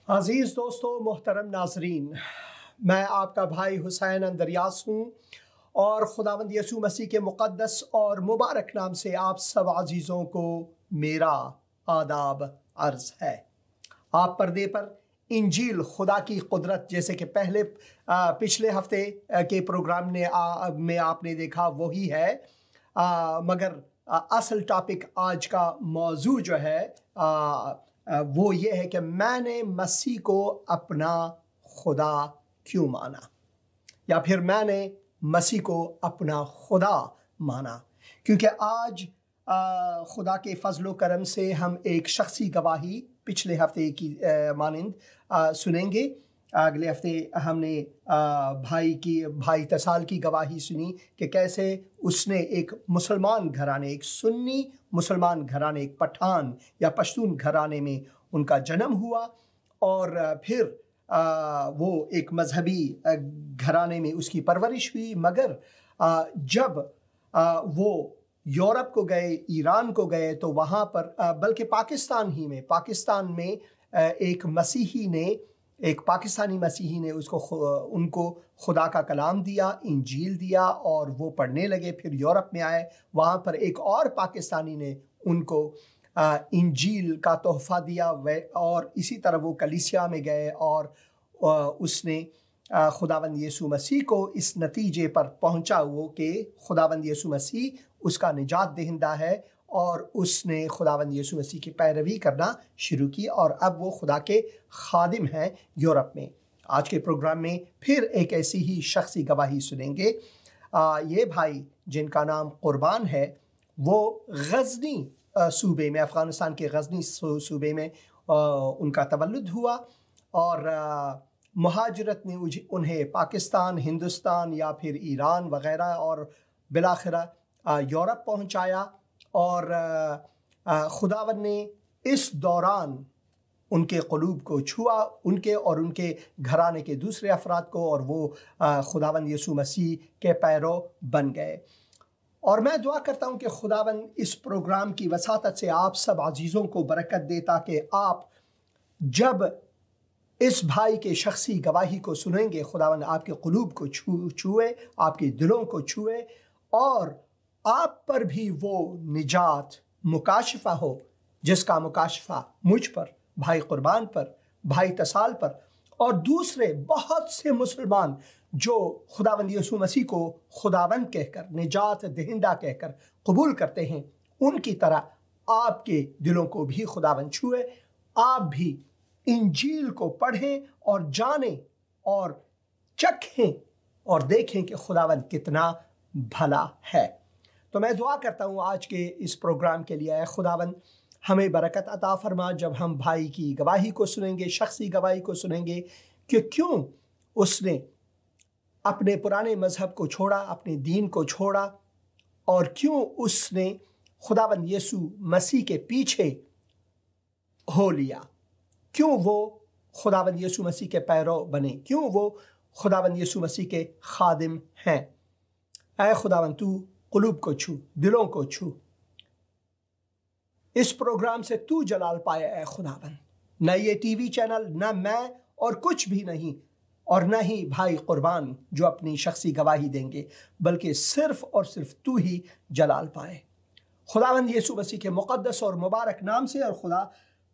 عزیز دوستو، محترم ناظرین، میں آپ کا بھائی حسین اندریاس ہوں اور خداوند یسوع مسیح کے مقدس اور مبارک نام سے آپ سب عزیزوں کو میرا آداب عرض ہے۔ آپ پردے پر انجیل خدا کی قدرت، جیسے کہ پچھلے ہفتے کے پروگرام میں آپ نے دیکھا وہی ہے، مگر اصل ٹاپک آج کا موضوع جو ہے وہ یہ ہے کہ میں نے مسیح کو اپنا خدا کیوں مانا، یا پھر میں نے مسیح کو اپنا خدا مانا۔ کیونکہ آج خدا کے فضل و کرم سے ہم ایک شخصی گواہی پچھلے ہفتے کی مانند سنیں گے۔ اگلے ہفتے ہم نے بھائی تسال کی گواہی سنی کہ کیسے اس نے ایک مسلمان گھرانے، ایک سنی مسلمان گھرانے، ایک پٹھان یا پشتون گھرانے میں ان کا جنم ہوا، اور پھر وہ ایک مذہبی گھرانے میں اس کی پرورش ہوئی۔ مگر جب وہ یورپ کو گئے، ایران کو گئے، تو وہاں پر بلکہ پاکستان میں ایک پاکستانی مسیحی نے ان کو خدا کا کلام دیا، انجیل دیا، اور وہ پڑھنے لگے۔ پھر یورپ میں آئے، وہاں پر ایک اور پاکستانی نے ان کو انجیل کا تحفہ دیا، اور اسی طرح وہ کلیسیا میں گئے، اور اس نے خداوند یسوع مسیح کو اس نتیجے پر پہنچا وہ کہ خداوند یسوع مسیح اس کا نجات دہندہ ہے، اور اس نے خداوند یسوع مسیح کی پیروی کرنا شروع کی، اور اب وہ خدا کے خادم ہیں یورپ میں۔ آج کے پروگرام میں پھر ایک ایسی ہی شخصی گواہی سنیں گے۔ یہ بھائی جن کا نام قربان ہے، وہ غزنی صوبے میں، افغانستان کے غزنی صوبے میں ان کا تولد ہوا، اور مہاجرت نے انہیں پاکستان، ہندوستان یا پھر ایران وغیرہ اور بالآخرہ یورپ پہنچایا، اور خداوند نے اس دوران ان کے قلوب کو چھوا، ان کے اور ان کے گھرانے کے دوسرے افراد کو، اور وہ خداوند یسوع مسیح کے پیرو بن گئے۔ اور میں دعا کرتا ہوں کہ خداوند اس پروگرام کی وساطت سے آپ سب عزیزوں کو برکت دے، تاکہ آپ جب اس بھائی کے شخصی گواہی کو سنیں گے، خداوند آپ کے قلوب کو چھوئے، آپ کے دلوں کو چھوئے، اور آپ پر بھی وہ نجات مکاشفہ ہو جس کا مکاشفہ مجھ پر، بھائی قربان پر، بھائی تسال پر، اور دوسرے بہت سے مسلمان جو خداوند یسوع مسیح کو خداوند کہہ کر، نجات دہندہ کہہ کر قبول کرتے ہیں، ان کی طرح آپ کے دلوں کو بھی خداوند چھوئے، آپ بھی انجیل کو پڑھیں اور جانیں اور چکھیں اور دیکھیں کہ خداوند کتنا بھلا ہے۔ تو میں دعا کرتا ہوں آج کے اس پروگرام کے لیے، اے خداوند ہمیں برکت عطا فرما جب ہم بھائی کی گواہی کو سنیں گے، شخصی گواہی کو سنیں گے کہ کیوں اس نے اپنے پرانے مذہب کو چھوڑا، اپنے دین کو چھوڑا، اور کیوں اس نے خداوند یسوع مسیح کے پیچھے ہو لیا، کیوں وہ خداوند یسوع مسیح کے پیرو بنے، کیوں وہ خداوند یسوع مسیح کے خادم ہیں۔ اے خداوند تو قلوب کو چھو، دلوں کو چھو، اس پروگرام سے تو جلال پائے اے خداوند۔ نہ یہ ٹی وی چینل، نہ میں، اور کچھ بھی نہیں، اور نہ ہی بھائی قربان جو اپنی شخصی گواہی دیں گے، بلکہ صرف اور صرف تو ہی جلال پائے، خداوند یسوع مسیح کے مقدس اور مبارک نام سے، اور خدا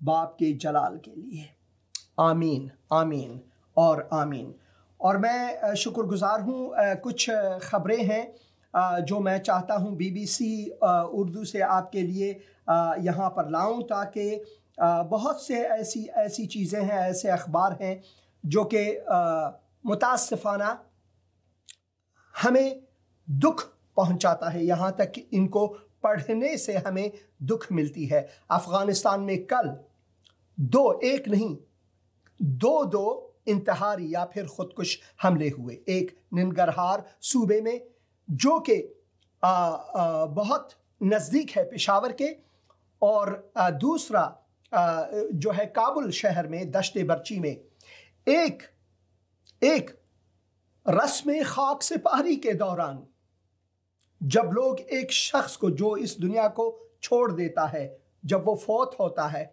باپ کے جلال کے لیے، آمین، آمین اور آمین۔ اور میں شکر گزار ہوں، کچھ خبریں ہیں جو میں چاہتا ہوں BBC اردو سے آپ کے لیے یہاں پر لاؤں، تاکہ بہت سے ایسی چیزیں ہیں، ایسے اخبار ہیں جو کہ متاسفانہ ہمیں دکھ پہنچاتا ہے، یہاں تک کہ ان کو پڑھنے سے ہمیں دکھ ملتی ہے۔ افغانستان میں کل ایک نہیں دو انتحاری یا پھر خودکش حملے ہوئے، ایک ننگرہار صوبے میں جو کہ بہت نزدیک ہے پشاور کے، اور دوسرا جو ہے کابل شہر میں دشت برچی میں۔ ایک رسم خاک سپاری کے دوران جب لوگ ایک شخص کو جو اس دنیا کو چھوڑ دیتا ہے، جب وہ فوت ہوتا ہے،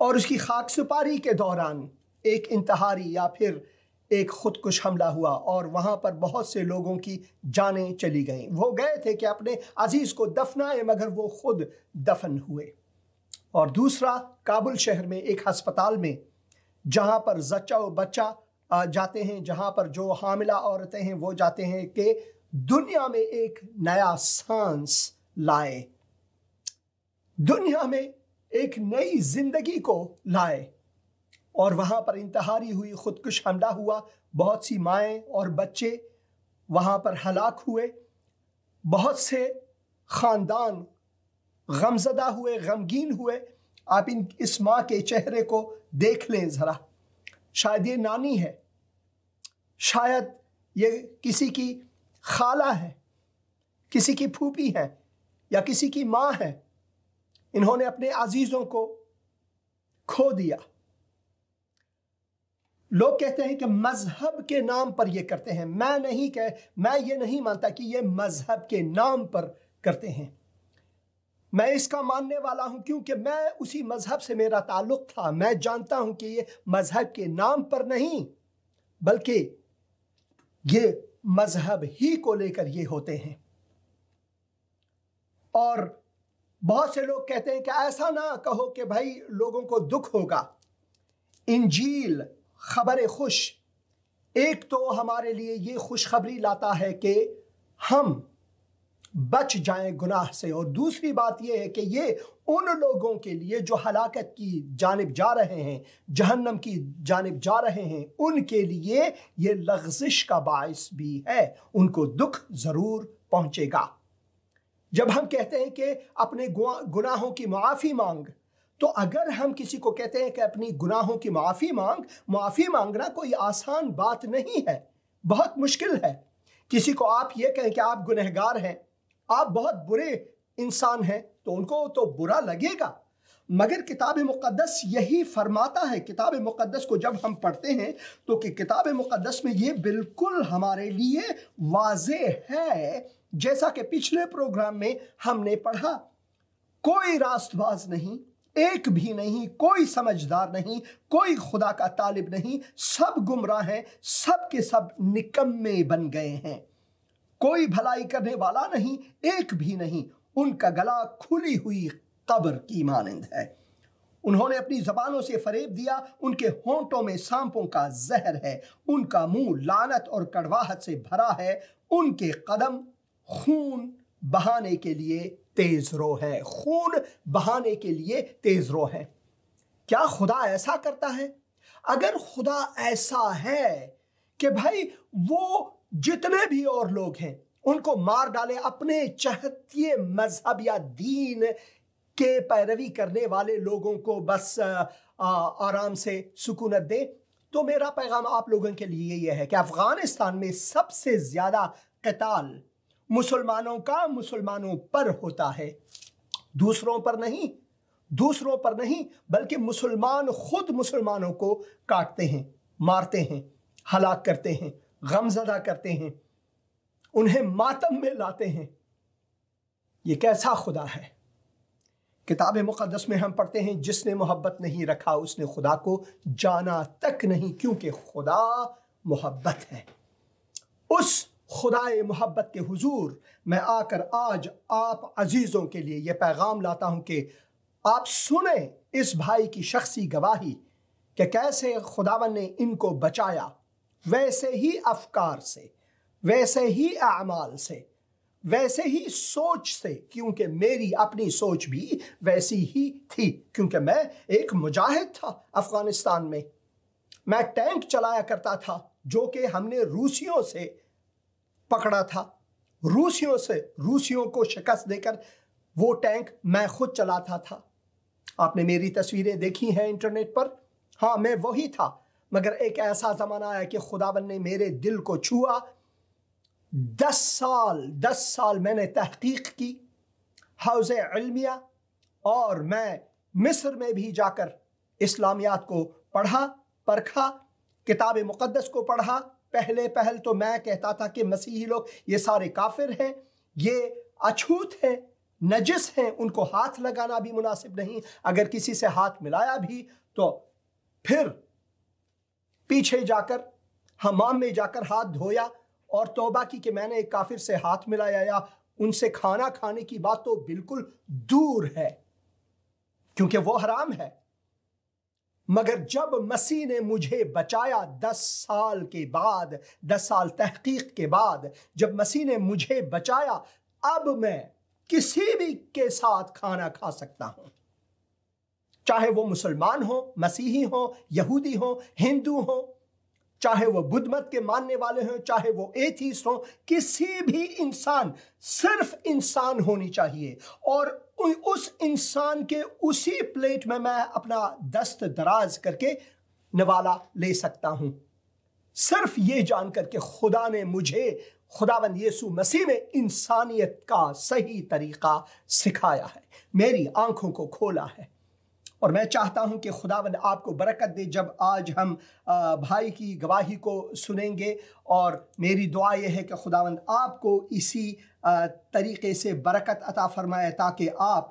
اور اس کی خاک سپاری کے دوران ایک انتحاری یا پھر ایک خودکش حملہ ہوا اور وہاں پر بہت سے لوگوں کی جانیں چلی گئیں۔ وہ گئے تھے کہ اپنے عزیز کو دفنائیں مگر وہ خود دفن ہوئے۔ اور دوسرا، کابل شہر میں ایک ہسپتال میں جہاں پر زچہ و بچہ جاتے ہیں، جہاں پر جو حاملہ عورتیں ہیں وہ جاتے ہیں کہ دنیا میں ایک نیا سانس لائے، دنیا میں ایک نئی زندگی کو لائے، اور وہاں پر انتحاری ہوئی، خودکش حملہ ہوا، بہت سی مائیں اور بچے وہاں پر ہلاک ہوئے، بہت سے خاندان غمزدہ ہوئے، غمگین ہوئے۔ آپ اس ماں کے چہرے کو دیکھ لیں ذرا، شاید یہ نانی ہے، شاید یہ کسی کی خالہ ہے، کسی کی پھوپھی ہے یا کسی کی ماں ہے۔ انہوں نے اپنے عزیزوں کو کھو دیا۔ لوگ کہتے ہیں کہ مذہب کے نام پر یہ کرتے ہیں، میں یہ نہیں مانتا کہ یہ مذہب کے نام پر کرتے ہیں۔ میں اس کا ماننے والا ہوں کیونکہ میں اسی مذہب سے میرا تعلق تھا۔ میں جانتا ہوں کہ یہ مذہب کے نام پر نہیں بلکہ یہ مذہب ہی کو لے کر یہ ہوتے ہیں۔ اور بہت سے لوگ کہتے ہیں کہ ایسا نہ کہو کہ بھائی لوگوں کو دکھ ہوگا۔ انجیل خبر خوش ایک تو ہمارے لیے یہ خوشخبری لاتا ہے کہ ہم بچ جائیں گناہ سے، اور دوسری بات یہ ہے کہ یہ ان لوگوں کے لیے جو ہلاکت کی جانب جا رہے ہیں، جہنم کی جانب جا رہے ہیں، ان کے لیے یہ لغزش کا باعث بھی ہے، ان کو دکھ ضرور پہنچے گا۔ جب ہم کہتے ہیں کہ اپنے گناہوں کی معافی مانگ، تو اگر ہم کسی کو کہتے ہیں کہ اپنی گناہوں کی معافی مانگنا کوئی آسان بات نہیں ہے، بہت مشکل ہے۔ کسی کو آپ یہ کہیں کہ آپ گنہگار ہیں، آپ بہت برے انسان ہیں، تو ان کو تو برا لگے گا، مگر کتاب مقدس یہی فرماتا ہے۔ کتاب مقدس کو جب ہم پڑھتے ہیں تو کہ کتاب مقدس میں یہ بالکل ہمارے لیے واضح ہے، جیسا کہ پچھلے پروگرام میں ہم نے پڑھا، کوئی راست باز نہیں، ایک بھی نہیں، کوئی سمجھدار نہیں، کوئی خدا کا طالب نہیں، سب گمراہ ہیں، سب کے سب نکمے بن گئے ہیں، کوئی بھلائی کرنے والا نہیں، ایک بھی نہیں، ان کا گلا کھلی ہوئی قبر کی مانند ہے۔ انہوں نے اپنی زبانوں سے فریب دیا، ان کے ہونٹوں میں سانپوں کا زہر ہے، ان کا منہ لعنت اور کڑواہٹ سے بھرا ہے، ان کے قدم خون بہانے کے لیے تیز رو ہے، خون بہانے کے لیے تیز رو ہے۔ کیا خدا ایسا کرتا ہے؟ اگر خدا ایسا ہے کہ بھائی وہ جتنے بھی اور لوگ ہیں ان کو مار ڈالے، اپنے چہتے مذہب یا دین کے پیروی کرنے والے لوگوں کو بس آرام سے سکونت دے، تو میرا پیغام آپ لوگوں کے لیے یہ ہے کہ افغانستان میں سب سے زیادہ قتال مسلمانوں کا مسلمانوں پر ہوتا ہے، دوسروں پر نہیں، بلکہ مسلمان خود مسلمانوں کو کاٹتے ہیں، مارتے ہیں، ہلاک کرتے ہیں، غمزدہ کرتے ہیں، انہیں ماتم میں لاتے ہیں۔ یہ کیسا خدا ہے؟ کتاب مقدس میں ہم پڑھتے ہیں جس نے محبت نہیں رکھا اس نے خدا کو جانا تک نہیں، کیونکہ خدا محبت ہے۔ اس خدائے محبت کے حضور میں آ کر آج آپ عزیزوں کے لیے یہ پیغام لاتا ہوں کہ آپ سنیں اس بھائی کی شخصی گواہی کہ کیسے خداوند نے ان کو بچایا، ویسے ہی افکار سے، ویسے ہی اعمال سے، ویسے ہی سوچ سے، کیونکہ میری اپنی سوچ بھی ویسی ہی تھی، کیونکہ میں ایک مجاہد تھا افغانستان میں۔ میں ٹینک چلایا کرتا تھا جو کہ ہم نے روسیوں سے پکڑا تھا، روسیوں کو شکست دے کر وہ ٹینک میں خود چلاتا تھا۔ آپ نے میری تصویریں دیکھی ہیں انٹرنیٹ پر، ہاں میں وہی تھا، مگر ایک ایسا زمانہ آیا کہ خداوند نے میرے دل کو چھوا۔ 10 سال میں نے تحقیق کی، حوزہ علمیہ، اور میں مصر میں بھی جا کر اسلامیات کو پڑھا، پرکھا، کتاب مقدس کو پڑھا۔ پہل تو میں کہتا تھا کہ مسیحی لوگ یہ سارے کافر ہیں، یہ اچھوت ہیں، نجس ہیں ان کو ہاتھ لگانا بھی مناسب نہیں. اگر کسی سے ہاتھ ملایا بھی تو پھر پیچھے جا کر حمام میں جا کر ہاتھ دھویا اور توبہ کی کہ میں نے ایک کافر سے ہاتھ ملایا یا ان سے کھانا کھانے کی بات تو بالکل دور ہے کیونکہ وہ حرام ہے. مگر جب مسیح نے مجھے بچایا 10 سال کے بعد، 10 سال تحقیق کے بعد جب مسیح نے مجھے بچایا، اب میں کسی بھی کے ساتھ کھانا کھا سکتا ہوں، چاہے وہ مسلمان ہو، مسیحی ہو، یہودی ہو، ہندو ہو، چاہے وہ بدھ مت کے ماننے والے ہوں، چاہے وہ ایتھیسٹ ہوں. کسی بھی انسان، صرف انسان ہونی چاہیے اور اس انسان کے اسی پلیٹ میں اپنا دست دراز کر کے نوالا لے سکتا ہوں، صرف یہ جان کر کہ خدا نے مجھے، خداوند یسوع مسیح میں انسانیت کا صحیح طریقہ سکھایا ہے، میری آنکھوں کو کھولا ہے. اور میں چاہتا ہوں کہ خداوند آپ کو برکت دے جب آج ہم بھائی کی گواہی کو سنیں گے، اور میری دعا یہ ہے کہ خداوند آپ کو اسی طریقے سے برکت عطا فرمائے تاکہ آپ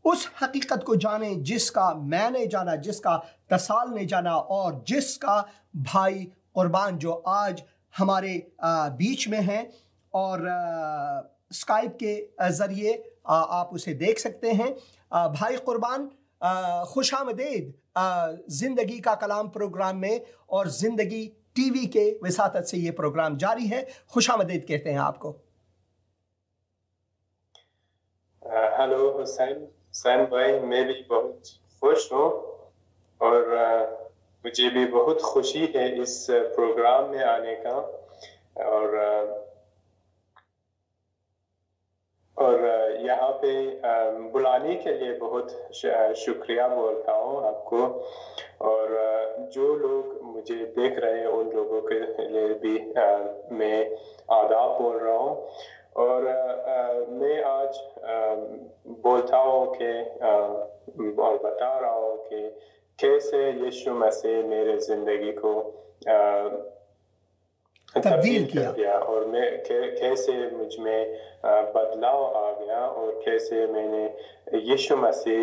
اس حقیقت کو جانیں جس کا میں نے جانا، جس کا تصال نے جانا، اور جس کا بھائی قربان جو آج ہمارے بیچ میں ہیں اور اسکائپ کے ذریعے آپ اسے دیکھ سکتے ہیں. بھائی قربان، خوش آمدید زندگی کا کلام پروگرام میں، اور زندگی ٹی وی کے وساطت سے یہ پروگرام جاری ہے. خوش آمدید کہتے ہیں آپ کو. ہیلو حسین بھائی، میں بھی بہت خوش ہوں اور مجھے بھی بہت خوشی ہے اس پروگرام میں آنے کا، اور یہاں پہ بلانے کے لیے بہت شکریہ بولتا ہوں آپ کو، اور جو لوگ مجھے دیکھ رہے ہیں ان لوگوں کے لیے بھی میں آداب بول رہا ہوں. اور میں آج بولتا ہوں کہ اور بتا رہا ہوں کہ کیسے یسوع مسیح میرے زندگی کو تبدیل کر دیا، اور میں کیسے مجھ میں بدلاؤ آ گیا، اور کیسے میں نے یسوع مسیح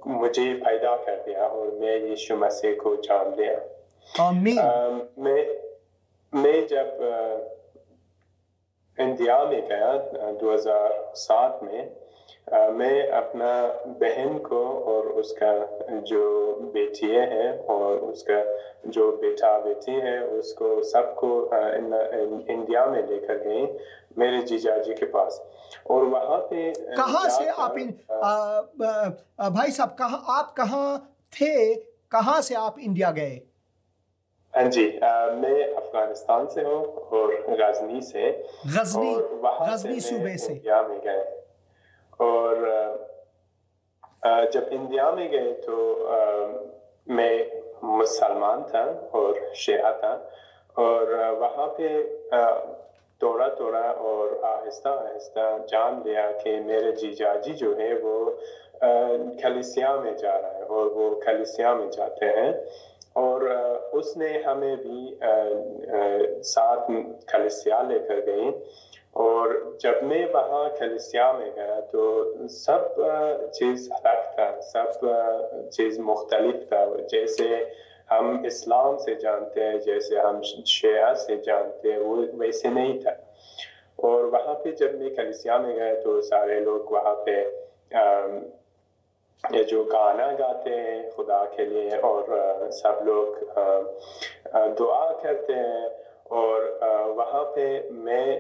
مجھے پیدا کر دیا اور میں یسوع مسیح کو جان لیا. آمین. میں جب انڈیا میں گیا 2007 میں اپنا بہن کو اور اس کا جو بیٹی ہے اور اس کا جو بیٹا بیٹی ہے اس کو سب کو انڈیا میں لے کر گئی میرے جیجا جی کے پاس. اور وہاں پہ کہاں سے آپ بھائی صاحب آپ کہاں تھے، کہاں سے آپ انڈیا گئے؟ جی، میں افغانستان سے ہوں اور غزنی سے، غزنی صوبے سے انڈیا میں گئے. اور جب انڈیا میں گئے تو میں مسلمان تھا اور شیعہ تھا، اور وہاں پہ تھوڑا اور آہستہ آہستہ جان لیا کہ میرے جیجا جی جو ہے وہ کلیسیا میں جا رہا ہے اور وہ کلیسیا میں جاتے ہیں، اور اس نے ہمیں بھی ساتھ کلیسیا لے کر گئی. اور جب میں وہاں کلیسیا میں گیا تو سب چیز الگ تھا، سب چیز مختلف تھا. جیسے ہم اسلام سے جانتے ہیں، جیسے ہم شیعہ سے جانتے ہیں، وہ ویسے نہیں تھا. اور وہاں پہ جب میں کلیسیا میں گیا تو سارے لوگ وہاں پہ یہ جو گانا گاتے ہیں خدا کے لیے، اور سب لوگ دعا کرتے ہیں. اور وہاں پہ میں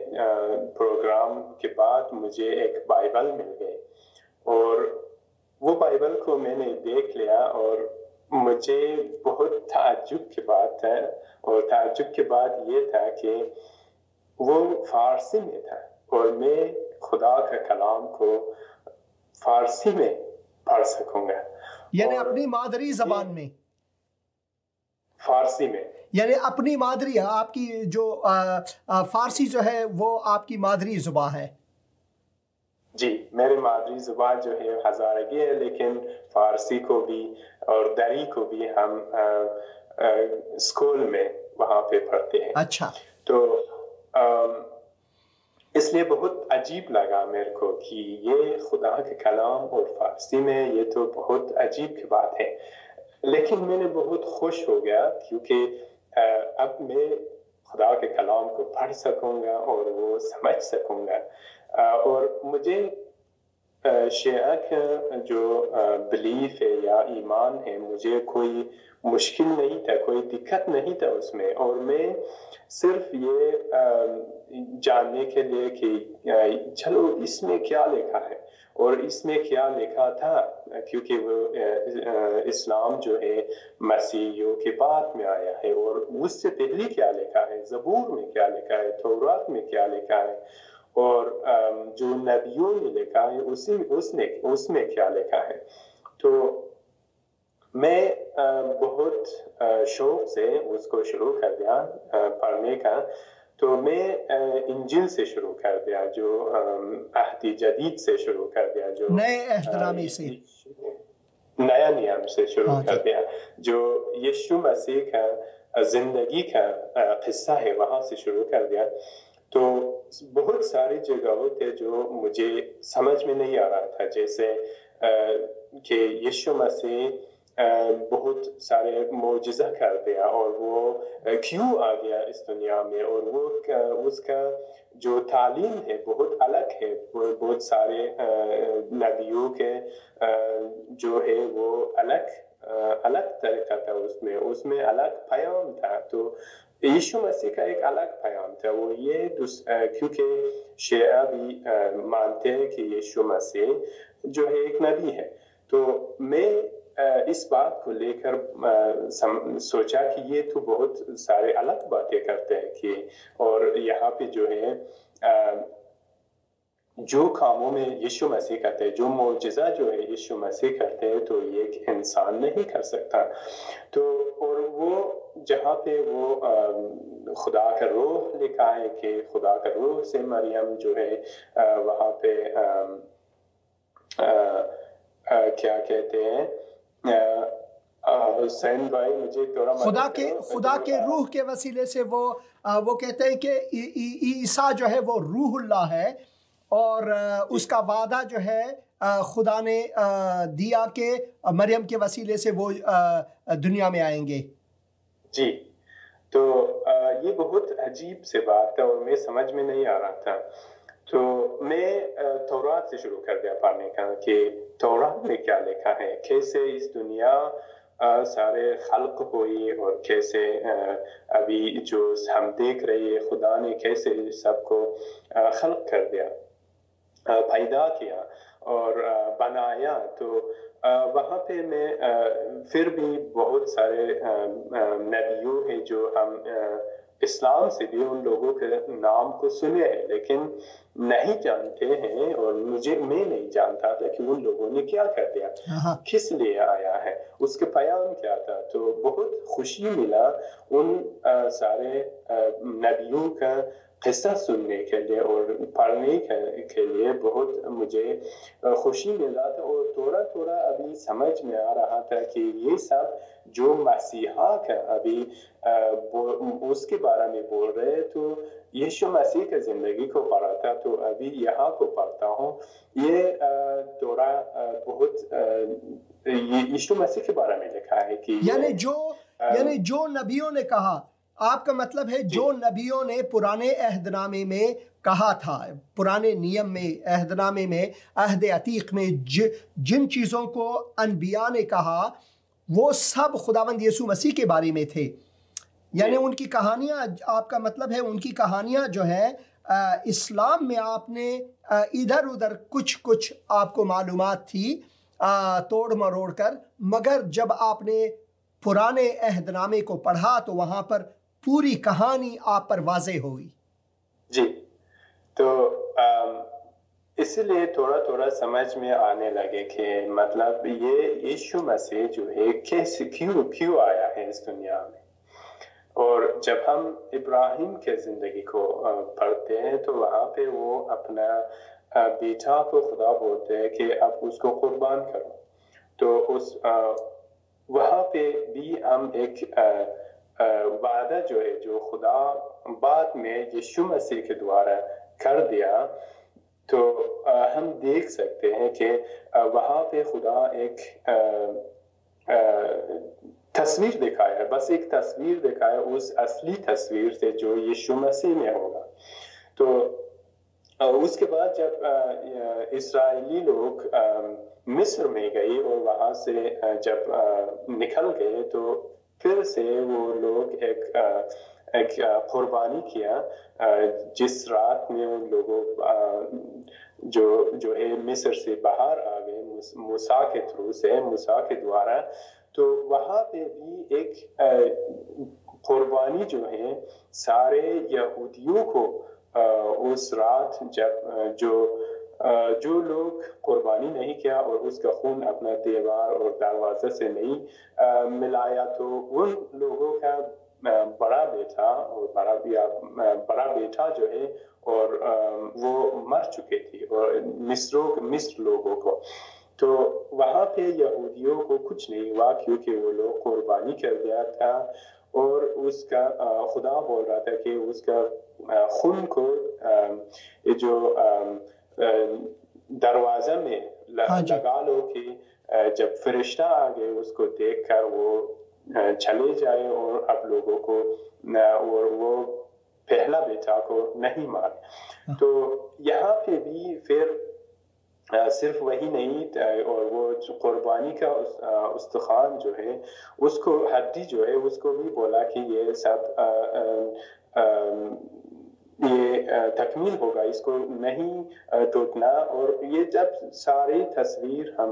پروگرام کے بعد مجھے ایک بائبل مل گئی، اور وہ بائبل کو میں نے دیکھ لیا، اور مجھے بہت تعجب کی بات ہے، اور تعجب کی بات یہ تھا کہ وہ فارسی میں تھا، اور میں خدا کا کلام کو فارسی میں پڑھ سکوں گا. یعنی اپنی مادری زبان میں، فارسی میں، یعنی اپنی مادری، آپ کی جو فارسی جو ہے وہ آپ کی مادری زبان ہے. جی، میری مادری زبان جو ہے ہزارگی ہے، لیکن فارسی کو بھی اور دری کو بھی ہم اسکول میں وہاں پہ پڑھتے ہیں. اچھا. تو اس اس لیے بہت عجیب لگا میرے کو کہ یہ خدا کے کلام اور فارسی میں یہ تو بہت عجیب کی بات ہے، لیکن میں نے بہت خوش ہو گیا کیونکہ اب میں خدا کے کلام کو پڑھ سکوں گا اور وہ سمجھ سکوں گا، اور مجھے شیعہ کا جو بلیف ہے یا ایمان ہے مجھے کوئی مشکل نہیں تھا، کوئی دقت نہیں تھا اس میں، اور میں صرف یہ جاننے کے لیے کہ چلو اس میں کیا لکھا ہے اور اس میں کیا لکھا تھا، کیونکہ وہ اسلام جو ہے مسیحیوں کے بعد میں آیا ہے، اور اس سے پہلے کیا لکھا ہے، زبور میں کیا لکھا ہے، تورات میں کیا لکھا ہے، اور جو نبیوں نے لکھا ہے اس میں کیا لکھا ہے۔ تو میں بہت شوق سے اس کو شروع کر دیا پڑھنے کا، تو میں انجیل سے شروع کر دیا، جو عہد جدید سے شروع کر دیا، جو نئے عہد نامے سے، نیا نیم سے شروع کر دیا، جو یسوع مسیح کا زندگی کا قصہ ہے وہاں سے شروع کر دیا۔ تو بہت ساری جگہوں تھے جو مجھے سمجھ میں نہیں آ رہا تھا، جیسے کہ یسوع مسیح بہت سارے معجزہ کر دیا اور وہ کیوں آ گیا اس دنیا میں، اور وہ اس کا جو تعلیم ہے بہت الگ ہے، بہت سارے نبیوں کے جو ہے وہ الگ طریقہ تھا، اس میں الگ پیام تھا۔ تو یسوع مسیح کا ایک الگ پیام تھا، وہ یہ کیونکہ شیعہ بھی مانتے ہیں کہ یسوع مسیح جو ہے ایک نبی ہے، تو میں اس بات کو لے کر سوچا کہ یہ تو بہت سارے الگ باتیں کرتے ہیں کہ، اور یہاں پہ جو ہے جو کاموں میں یسوع مسیح کرتے ہیں، جو معجزہ جو ہے یسوع مسیح کرتے ہیں، تو یہ ایک انسان نہیں کر سکتا۔ تو اور وہ جہاں پہ وہ خدا کا روح لکھا ہے کہ خدا کا روح سے مریم جو ہے وہاں پہ کیا کہتے ہیں، حسین بھائی مجھے تھوڑا خدا کے روح کے وسیلے سے وہ کہتے ہیں کہ عیسیٰ جو ہے وہ روح اللہ ہے، اور اس کا وعدہ جو ہے خدا نے دیا کہ مریم کے وسیلے سے وہ دنیا میں آئیں گے۔ جی، تو یہ بہت عجیب سے بات ہے اور میں سمجھ میں نہیں آ رہا تھا، تو میں تورات سے شروع کر دیا پڑھنے کا کہ تورات میں کیا لکھا ہے، کیسے اس دنیا سارے خلق ہوئی، اور کیسے ابھی جو ہم دیکھ رہے ہیں خدا نے کیسے سب کو خلق کر دیا، پیدا کیا اور بنایا۔ تو وہاں پہ میں پھر بھی بہت سارے نبیوں ہیں جو ہم اسلام سے بھی ان لوگوں کے نام کو سنے ہیں لیکن نہیں جانتے ہیں، اور میں نہیں جانتا تھا کہ ان لوگوں نے کیا کر دیا، کس لیے آیا ہے، اس کے پیام کیا تھا۔ تو بہت خوشی ملا ان سارے نبیوں کا قصہ سننے کے لیے اور پڑھنے کے لیے، بہت مجھے خوشی ملا تھا، اور تھوڑا تھوڑا ابھی سمجھ میں آ رہا تھا کہ یہ سب جو مسیحا کا ابھی اس کے بارے میں بول رہے، تو یسوع مسیح کے زندگی کو پڑھا تھا، تو ابھی یہاں کو پڑھتا ہوں، یہ تھوڑا بہت یسوع مسیح کے بارے میں لکھا ہے کہ یعنی جو نبیوں نے کہا، آپ کا مطلب ہے جو نبیوں نے پرانے عہد نامے میں کہا تھا، پرانے نیم میں، عہد نامے میں، عہد عتیق میں جن چیزوں کو انبیاء نے کہا وہ سب خداوند یسوع مسیح کے بارے میں تھے، یعنی ان کی کہانیاں، آپ کا مطلب ہے ان کی کہانیاں جو ہے اسلام میں آپ نے ادھر ادھر کچھ آپ کو معلومات تھی توڑ مروڑ کر، مگر جب آپ نے پرانے عہد نامے کو پڑھا تو وہاں پر پوری کہانی آپ پر واضح ہوئی۔ جی، تو اس لیے تھوڑا تھوڑا سمجھ میں آنے لگے کہ مطلب یہ یسوع مسیح جو ہے کیوں آیا ہے اس دنیا میں، اور جب ہم ابراہیم کے زندگی کو پڑھتے ہیں تو وہاں پہ وہ اپنا بیٹا کو خدا بولتے ہیں کہ اب اس کو قربان کرو، تو وہاں پہ بھی ہم ایک وعدہ جو ہے جو خدا بعد میں یسوع مسیح کے دوارا کر دیا تو ہم دیکھ سکتے ہیں کہ وہاں پہ خدا ایک تصویر دکھایا، بس ایک تصویر دکھایا اس اصلی تصویر سے جو یشوع مسیح میں ہوگا۔ تو اس کے بعد جب اسرائیلی لوگ مصر میں گئے اور وہاں سے جب نکل گئے تو پھر سے وہ لوگ ایک قربانی کیا، جس رات میں ان لوگوں جو ہے مصر سے باہر آ گئے موسیٰ کے تھرو سے، موسیٰ کے دوارا، تو وہاں پہ بھی ایک قربانی جو ہے سارے یہودیوں کو اس رات جب جو لوگ قربانی نہیں کیا اور اس کا خون اپنا دیوار اور دروازے سے نہیں ملایا، تو ان لوگوں کا بڑا بیٹا جو ہے اور وہ مر چکے تھے اور مصر لوگوں کو، تو وہاں پہ یہودیوں کو کچھ نہیں ہوا کیونکہ وہ لوگ قربانی کر دیا تھا، اور اس کا خدا بول رہا تھا کہ اس کا خون کو جو دروازہ میں لگا لو کہ جب فرشتہ آگے اس کو دیکھ کر وہ چلے جائے اور اب لوگوں کو اور وہ پہلا بیٹا کو نہیں مارے۔ تو یہاں پہ بھی پھر صرف وہی نہیں، اور وہ قربانی کا استخوان جو ہے اس کو ہڈی جو ہے اس کو بھی بولا کہ یہ سب یہ تکمیل ہوگا، اس کو نہیں ٹوٹنا۔ اور یہ جب ساری تصویر ہم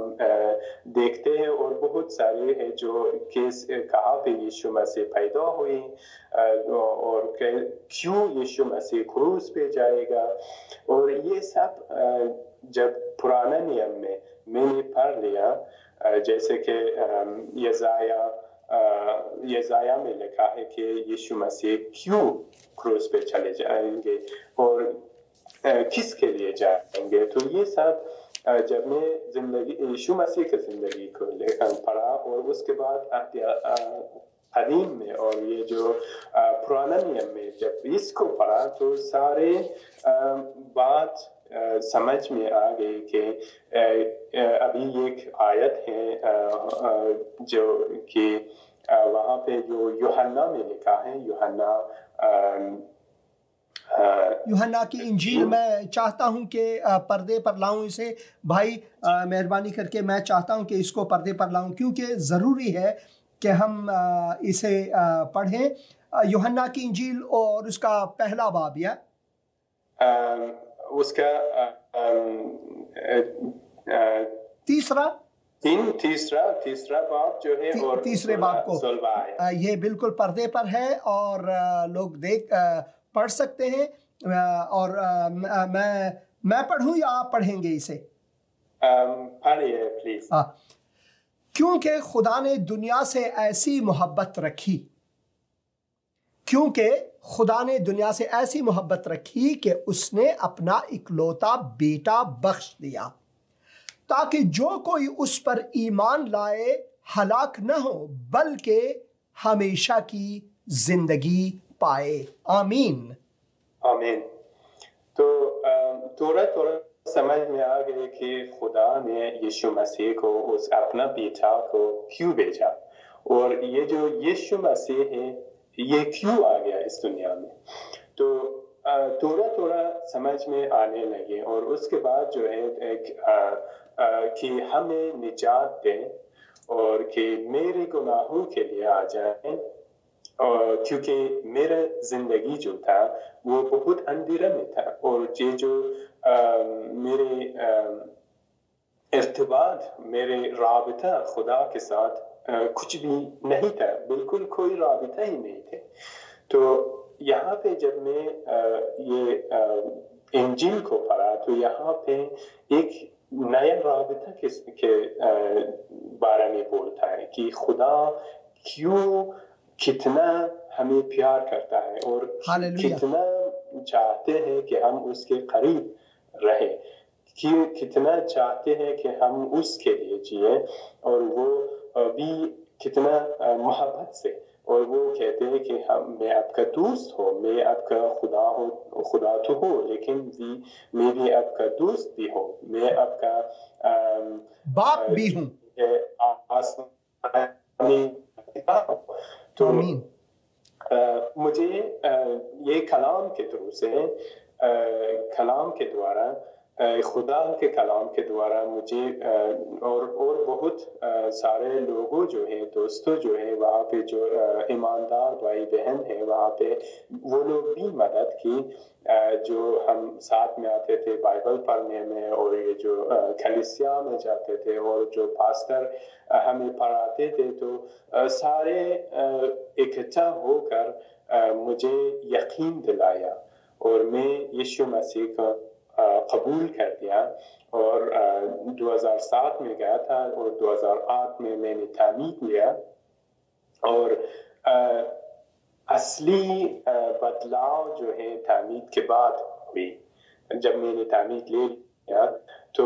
دیکھتے ہیں اور بہت سارے ہیں جو کہاں پہ یشوع مسیح پیدا ہوئی اور کیوں یشوع مسیح کروس پہ جائے گا، اور یہ سب جب پرانا نیم میں نے پڑھ لیا، جیسے کہ یزایہ میں لکھا ہے کہ یشوع مسیح کیوں کروس پہ چلے جائیں گے اور کس کے لیے جائیں گے، تو یہ سب جب میں یشوع مسیح کی زندگی کو پڑھا اور اس کے بعد قدیم میں اور یہ جو پرانا نیم میں جب اس کو پڑھا تو سارے بات سمجھ میں آ گئی کہ ابھی ایک آیت ہے جو کہ وہاں پہ جو یوحنا میں لکھا ہے، یوحنا کی انجیل، میں چاہتا ہوں کہ پردے پر لاؤں اسے، بھائی مہربانی کر کے میں چاہتا ہوں کہ اس کو پردے پر لاؤں کیونکہ ضروری ہے کہ ہم اسے پڑھیں۔ یوحنا کی انجیل اور اس کا پہلا باب، یا اس کا تیسرا باب جو ہے، اور تیسرے باب کو یہ بالکل پردے پر ہے اور لوگ پڑھ سکتے ہیں، اور میں پڑھوں یا آپ پڑھیں گے اسے؟ پڑھیے پلیز۔ کیونکہ خدا نے دنیا سے ایسی محبت رکھی، کہ اس نے اپنا اکلوتا بیٹا بخش دیا تاکہ جو کوئی اس پر ایمان لائے ہلاک نہ ہو بلکہ ہمیشہ کی زندگی پائے۔ آمین آمین۔ تو تھوڑا سمجھ میں آ گئے کہ خدا نے یشوع مسیح کو اپنا بیٹا کو کیوں بھیجا، اور یہ جو یشوع مسیح ہے یہ کیوں آ گیا اس دنیا میں، تو تھوڑا سمجھ میں آنے لگے۔ اور اس کے بعد جو ہے کہ ہمیں نجات دیں اور کہ میرے گناہوں کے لیے آ جائیں، کیونکہ میرا زندگی جو تھا وہ بہت اندھیرا میں تھا، اور یہ جو میرے ارتباط، میرے رابطہ خدا کے ساتھ کچھ بھی نہیں تھا، بالکل کوئی رابطہ ہی نہیں تھے۔ تو یہاں پہ جب میں یہ انجیل کو پڑھا تو یہاں پہ ایک نیا رابطہ کے بارے میں بولتا ہے کہ خدا کتنا ہمیں پیار کرتا ہے اور کتنا چاہتے ہیں کہ ہم اس کے قریب رہیں، کتنا چاہتے ہیں کہ ہم اس کے لیے جئیں، اور وہ بھی کتنا محبت سے اور وہ کہتے ہیں کہ میں آپ کا دوست ہوں، میں آپ کا خدا ہوں، خدا تو ہو لیکن میں بھی آپ کا دوست بھی ہوں، میں آپ کا باپ بھی ہوں۔ تو مجھے یہ کلام کے تھرو سے، کلام کے دوارا، خدا کے کلام کے دوارا مجھے اور بہت سارے لوگوں جو ہیں، دوستوں جو ہیں وہاں پہ، جو ایماندار بھائی بہن ہیں وہاں پہ، وہ لوگ بھی مدد کی، جو ہم ساتھ میں آتے تھے بائبل پڑھنے میں، اور یہ جو کلیسیا میں جاتے تھے اور جو پاسٹر ہمیں پڑھاتے تھے، تو سارے اکٹھا ہو کر مجھے یقین دلایا اور میں یشوع مسیح کا قبول کر دیا، اور 2007 میں گیا تھا اور 2008 میں نے تعمید لیا، اور اصلی بدلاؤ جو ہے تعمید کے بعد ہوئی۔ جب میں نے تعمید لے لیا تو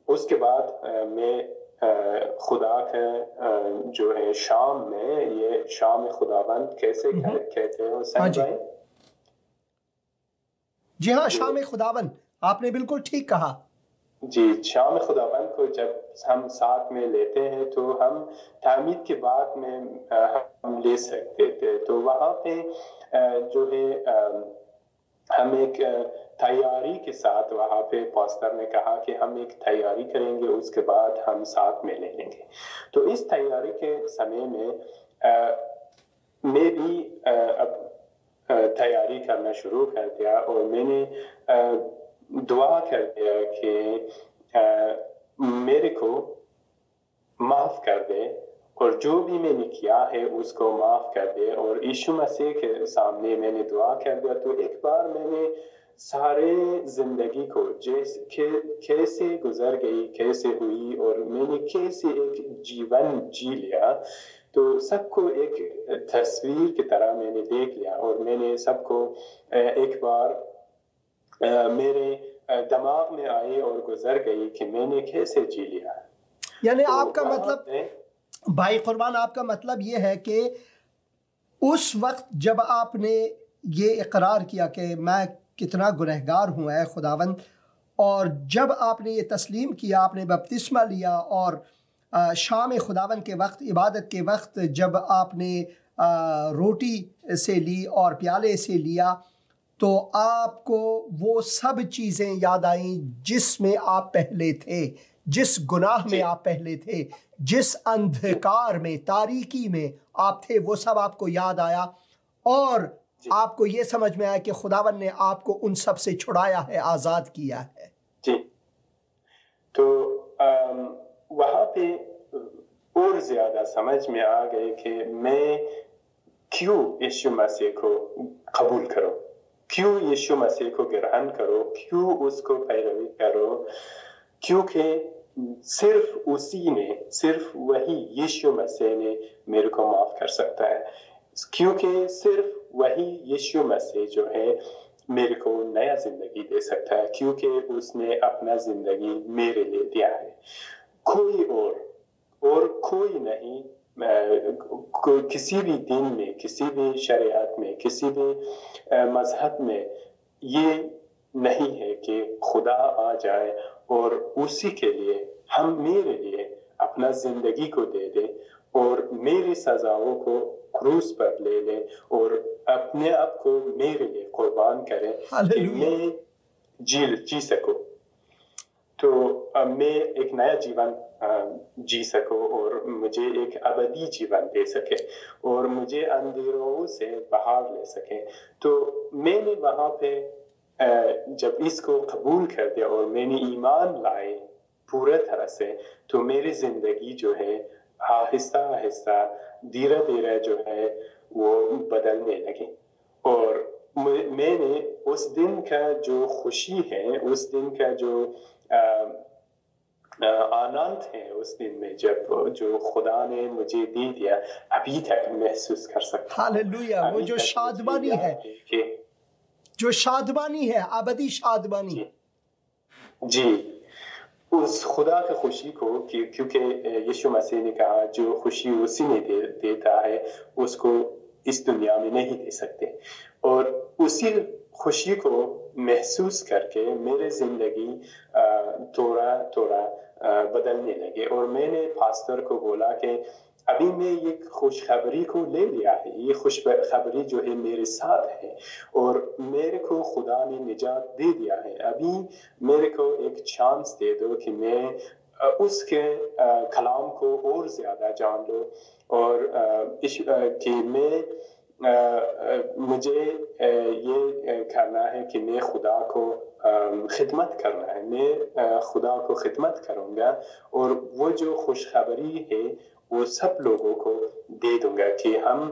اس کے بعد میں خدا کا جو ہے شام میں، یہ شام خداوند کیسے کہتے ہیں حسین بھائی؟ جی ہاں، شام خداوند، آپ نے بالکل ٹھیک کہا۔ جی، شام خداوند کو جب ہم ساتھ میں لیتے ہیں تو ہم تعمید کے بعد میں ہم لے سکتے تھے، تو وہاں پہ جو ہے ہم ایک تیاری کے ساتھ، وہاں پہ پاسٹر نے کہا کہ ہم ایک تیاری کریں گے، اس کے بعد ہم ساتھ میں لے لیں گے۔ تو اس تیاری کے سمے میں میں بھی تیاری کرنا شروع کر دیا، اور میں نے دعا کر دیا کہ میرے کو معاف کر دے، اور جو بھی میں نے کیا ہے اس کو معاف کر دے، اور یشوع مسیح کے سامنے میں نے دعا کر دیا۔ تو ایک بار میں نے سارے زندگی کو کیسے گزر گئی، کیسے ہوئی، اور میں نے کیسے ایک جیون جی لیا، تو سب کو ایک تصویر کی طرح میں نے دیکھ لیا، اور میں نے سب کو ایک بار میرے دماغ میں آئی اور گزر گئی کہ میں نے کیسے جی لیا۔ یعنی آپ کا مطلب بھائی قربان، آپ کا مطلب یہ ہے کہ اس وقت جب آپ نے یہ اقرار کیا کہ میں کتنا گنہگار ہوں اے خداوند، اور جب آپ نے یہ تسلیم کیا، آپ نے بپتسمہ لیا، اور شام خداوند کے وقت، عبادت کے وقت جب آپ نے روٹی سے لی اور پیالے سے لیا، تو آپ کو وہ سب چیزیں یاد آئیں جس میں آپ پہلے تھے، جس گناہ میں آپ پہلے تھے، جس اندھکار میں، تاریکی میں آپ تھے، وہ سب آپ کو یاد آیا، اور آپ کو یہ سمجھ میں آیا کہ خداوند نے آپ کو ان سب سے چھڑایا ہے، آزاد کیا ہے۔ جی، تو وہاں پہ اور زیادہ سمجھ میں آ گئے کہ میں کیوں یشوع مسیح کو قبول کروں، کیوں یشوع مسیح کو گرہن کرو، کیوں اس کو پیروی کرو، کیونکہ صرف اسی نے، صرف وہی یشوع مسیح نے میرے کو معاف کر سکتا ہے، کیونکہ صرف وہی یشوع مسیح جو ہے میرے کو نیا زندگی دے سکتا ہے، کیونکہ اس نے اپنا زندگی میرے لیے دیا ہے۔ کوئی اور کوئی نہیں، کسی بھی دین میں، کسی بھی شریعت میں، کسی بھی مذہب میں یہ نہیں ہے کہ خدا آ جائے اور اسی کے لیے میرے لیے اپنا زندگی کو دے دے، اور میری سزاؤں کو کروس پر لے لے، اور اپنے آپ کو میرے لیے قربان کرے کہ میں جی سکوں، تو میں ایک نیا جیون جی سکوں، اور مجھے ایک ابدی جیون دے سکے، اور مجھے اندھیروں سے باہر لے سکے۔ تو میں نے وہاں پہ جب اس کو قبول کر دیا اور میں نے ایمان لائے پورے طرح سے، تو میری زندگی جو ہے آہستہ آہستہ، دھیرے دھیرے جو ہے وہ بدلنے لگی، اور میں نے اس دن کا جو خوشی ہے، اس دن کا جو آنند ہے، اس دن میں جب جو خدا نے مجھے دے دیا، ابھی تک محسوس کر سکتا ہوں۔ ہاللویا، وہ جو شادمانی ہے، جو شادمانی ہے، ابدی شادمانی۔ جی، اس خدا کی خوشی کو کیونکہ یسوع مسیح نے کہا جو خوشی اسی میں دیتا ہے اس کو اس دنیا میں نہیں دے سکتے، اور اسی خوشی کو محسوس کر کے میرے زندگی تھوڑا تھوڑا بدلنے لگے، اور میں نے پاسٹر کو بولا کہ ابھی میں یہ خوشخبری کو لے لیا ہے، یہ خوشخبری جو ہے میرے ساتھ ہے، اور میرے کو خدا نے نجات دے دیا ہے، ابھی میرے کو ایک چانس دے دو کہ میں اس کے کلام کو اور زیادہ جان لوں، اور کہ میں مجھے یہ کرنا ہے کہ میں خدا کو خدمت کرنا ہے، میں خدا کو خدمت کروں گا، اور وہ جو خوشخبری ہے وہ سب لوگوں کو دے دوں گا کہ ہم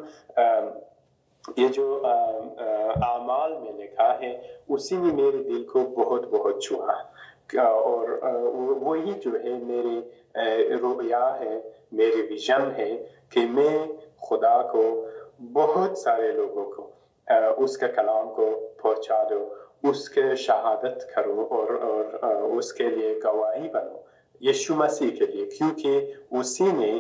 یہ جو اعمال میں لکھا ہے اسی نے میرے دل کو بہت بہت چھوا، اور وہی جو ہے میری رویا ہے، میری ویژن ہے کہ میں خدا کو بہت سارے لوگوں کو اس کے کلام کو پہنچا دو، اس کے شہادت کرو، اور اس کے لیے گواہی بنو یسوع مسیح کے لیے، کیونکہ اسی نے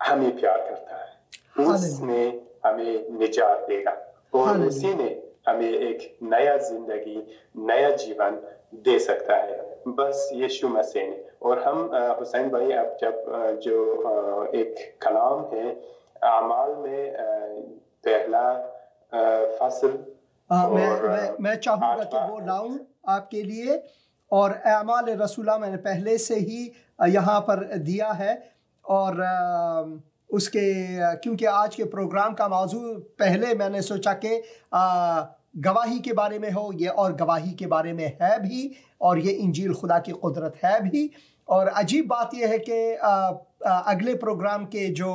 ہمیں پیار کرتا ہے، اس نے ہمیں نجات دے گا، اور اسی نے ہمیں ایک نیا زندگی، نیا جیون دے سکتا ہے، بس یسوع مسیح نے۔ اور ہم حسین بھائی اب جب جو ایک کلام ہے اعمال میں پہلا فصل، میں چاہوں گا کہ وہ لاؤں آپ کے لیے، اور اعمال رسولہ میں نے پہلے سے ہی یہاں پر دیا ہے، اور اس کے کیونکہ آج کے پروگرام کا موضوع پہلے میں نے سوچا کہ گواہی کے بارے میں ہو، یہ اور گواہی کے بارے میں ہے بھی، اور یہ انجیل خدا کی قدرت ہے بھی، اور عجیب بات یہ ہے کہ اگلے پروگرام کے جو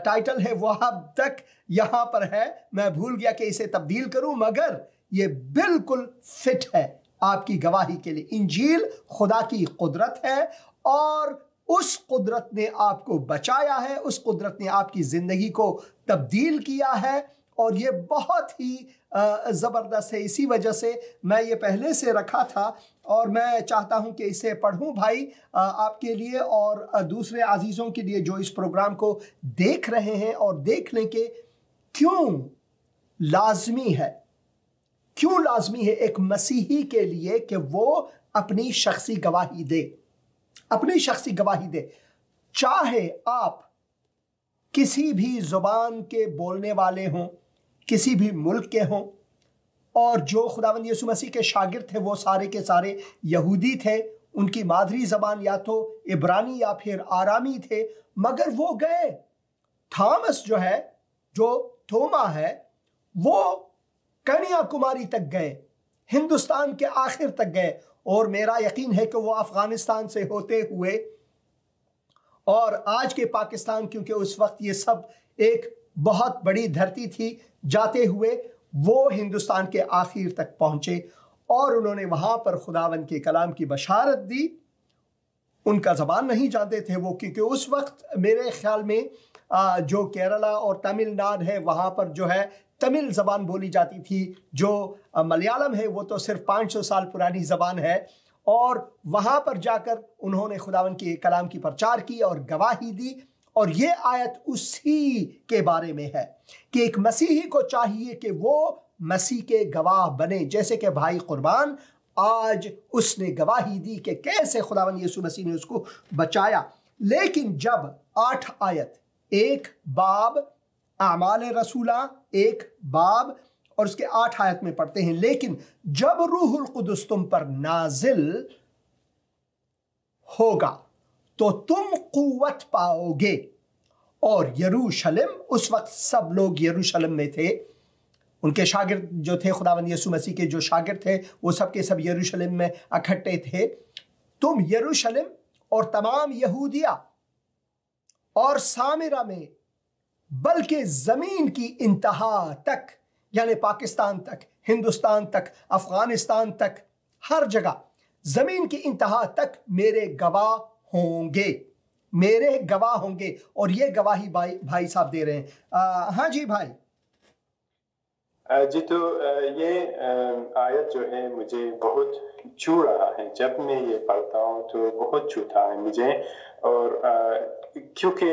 ٹائٹل ہے وہ اب تک یہاں پر ہے، میں بھول گیا کہ اسے تبدیل کروں، مگر یہ بالکل فٹ ہے آپ کی گواہی کے لیے۔ انجیل خدا کی قدرت ہے، اور اس قدرت نے آپ کو بچایا ہے، اس قدرت نے آپ کی زندگی کو تبدیل کیا ہے، اور یہ بہت ہی زبردست ہے۔ اسی وجہ سے میں یہ پہلے سے رکھا تھا، اور میں چاہتا ہوں کہ اسے پڑھوں بھائی آپ کے لیے اور دوسرے عزیزوں کے لیے جو اس پروگرام کو دیکھ رہے ہیں، اور دیکھ لیں کہ کیوں لازمی ہے ایک مسیحی کے لیے کہ وہ اپنی شخصی گواہی دے، چاہے آپ کسی بھی زبان کے بولنے والے ہوں، کسی بھی ملک کے ہوں، اور جو خداوند یسوع مسیح کے شاگرد تھے وہ سارے کے سارے یہودی تھے، ان کی مادری زبان یا تو عبرانی یا پھر آرامی تھے، مگر وہ گئے، تھامس جو توما ہے وہ کنیا کماری تک گئے، ہندوستان کے آخر تک گئے، اور میرا یقین ہے کہ وہ افغانستان سے ہوتے ہوئے اور آج کے پاکستان، کیونکہ اس وقت یہ سب ایک بہت بڑی دھرتی تھی، جاتے ہوئے وہ ہندوستان کے آخر تک پہنچے، اور انہوں نے وہاں پر خداوند کے کلام کی بشارت دی۔ ان کا زبان نہیں جانتے تھے وہ، کیونکہ اس وقت میرے خیال میں جو کیرلا اور تمل ناڈ ہے وہاں پر جو ہے تمل زبان بولی جاتی تھی، جو ملیالم ہے وہ تو صرف 500 سال پرانی زبان ہے، اور وہاں پر جا کر انہوں نے خداوند کے کلام کی پرچار کی اور گواہی دی، اور یہ آیت اسی کے بارے میں ہے کہ ایک مسیحی کو چاہیے کہ وہ مسیح کے گواہ بنے، جیسے کہ بھائی قربان آج اس نے گواہی دی کہ کیسے خداوند یسوع مسیح نے اس کو بچایا۔ لیکن جب 8 آیت، ایک باب اعمال رسولہ، ایک باب اور اس کے 8 آیت میں پڑھتے ہیں، لیکن جب روح القدس تم پر نازل ہوگا تو تم قوت پاؤ گے، اور یروشلم، اس وقت سب لوگ یروشلم میں تھے، ان کے شاگرد جو تھے خداوند یسوع مسیح کے جو شاگرد تھے وہ سب کے سب یروشلم میں اکٹھے تھے، تم یروشلم اور تمام یہودیہ اور سامرہ میں، بلکہ زمین کی انتہا تک، یعنی پاکستان تک، ہندوستان تک، افغانستان تک، ہر جگہ زمین کی انتہا تک میرے گواہ ہوں گے، اور یہ گواہی بھائی صاحب دے رہے ہیں۔ ہاں جی بھائی، جی تو یہ آیت جو ہے مجھے بہت چھو رہا ہے، جب میں یہ پڑھتا ہوں تو بہت چھوتا ہے مجھے، اور کیونکہ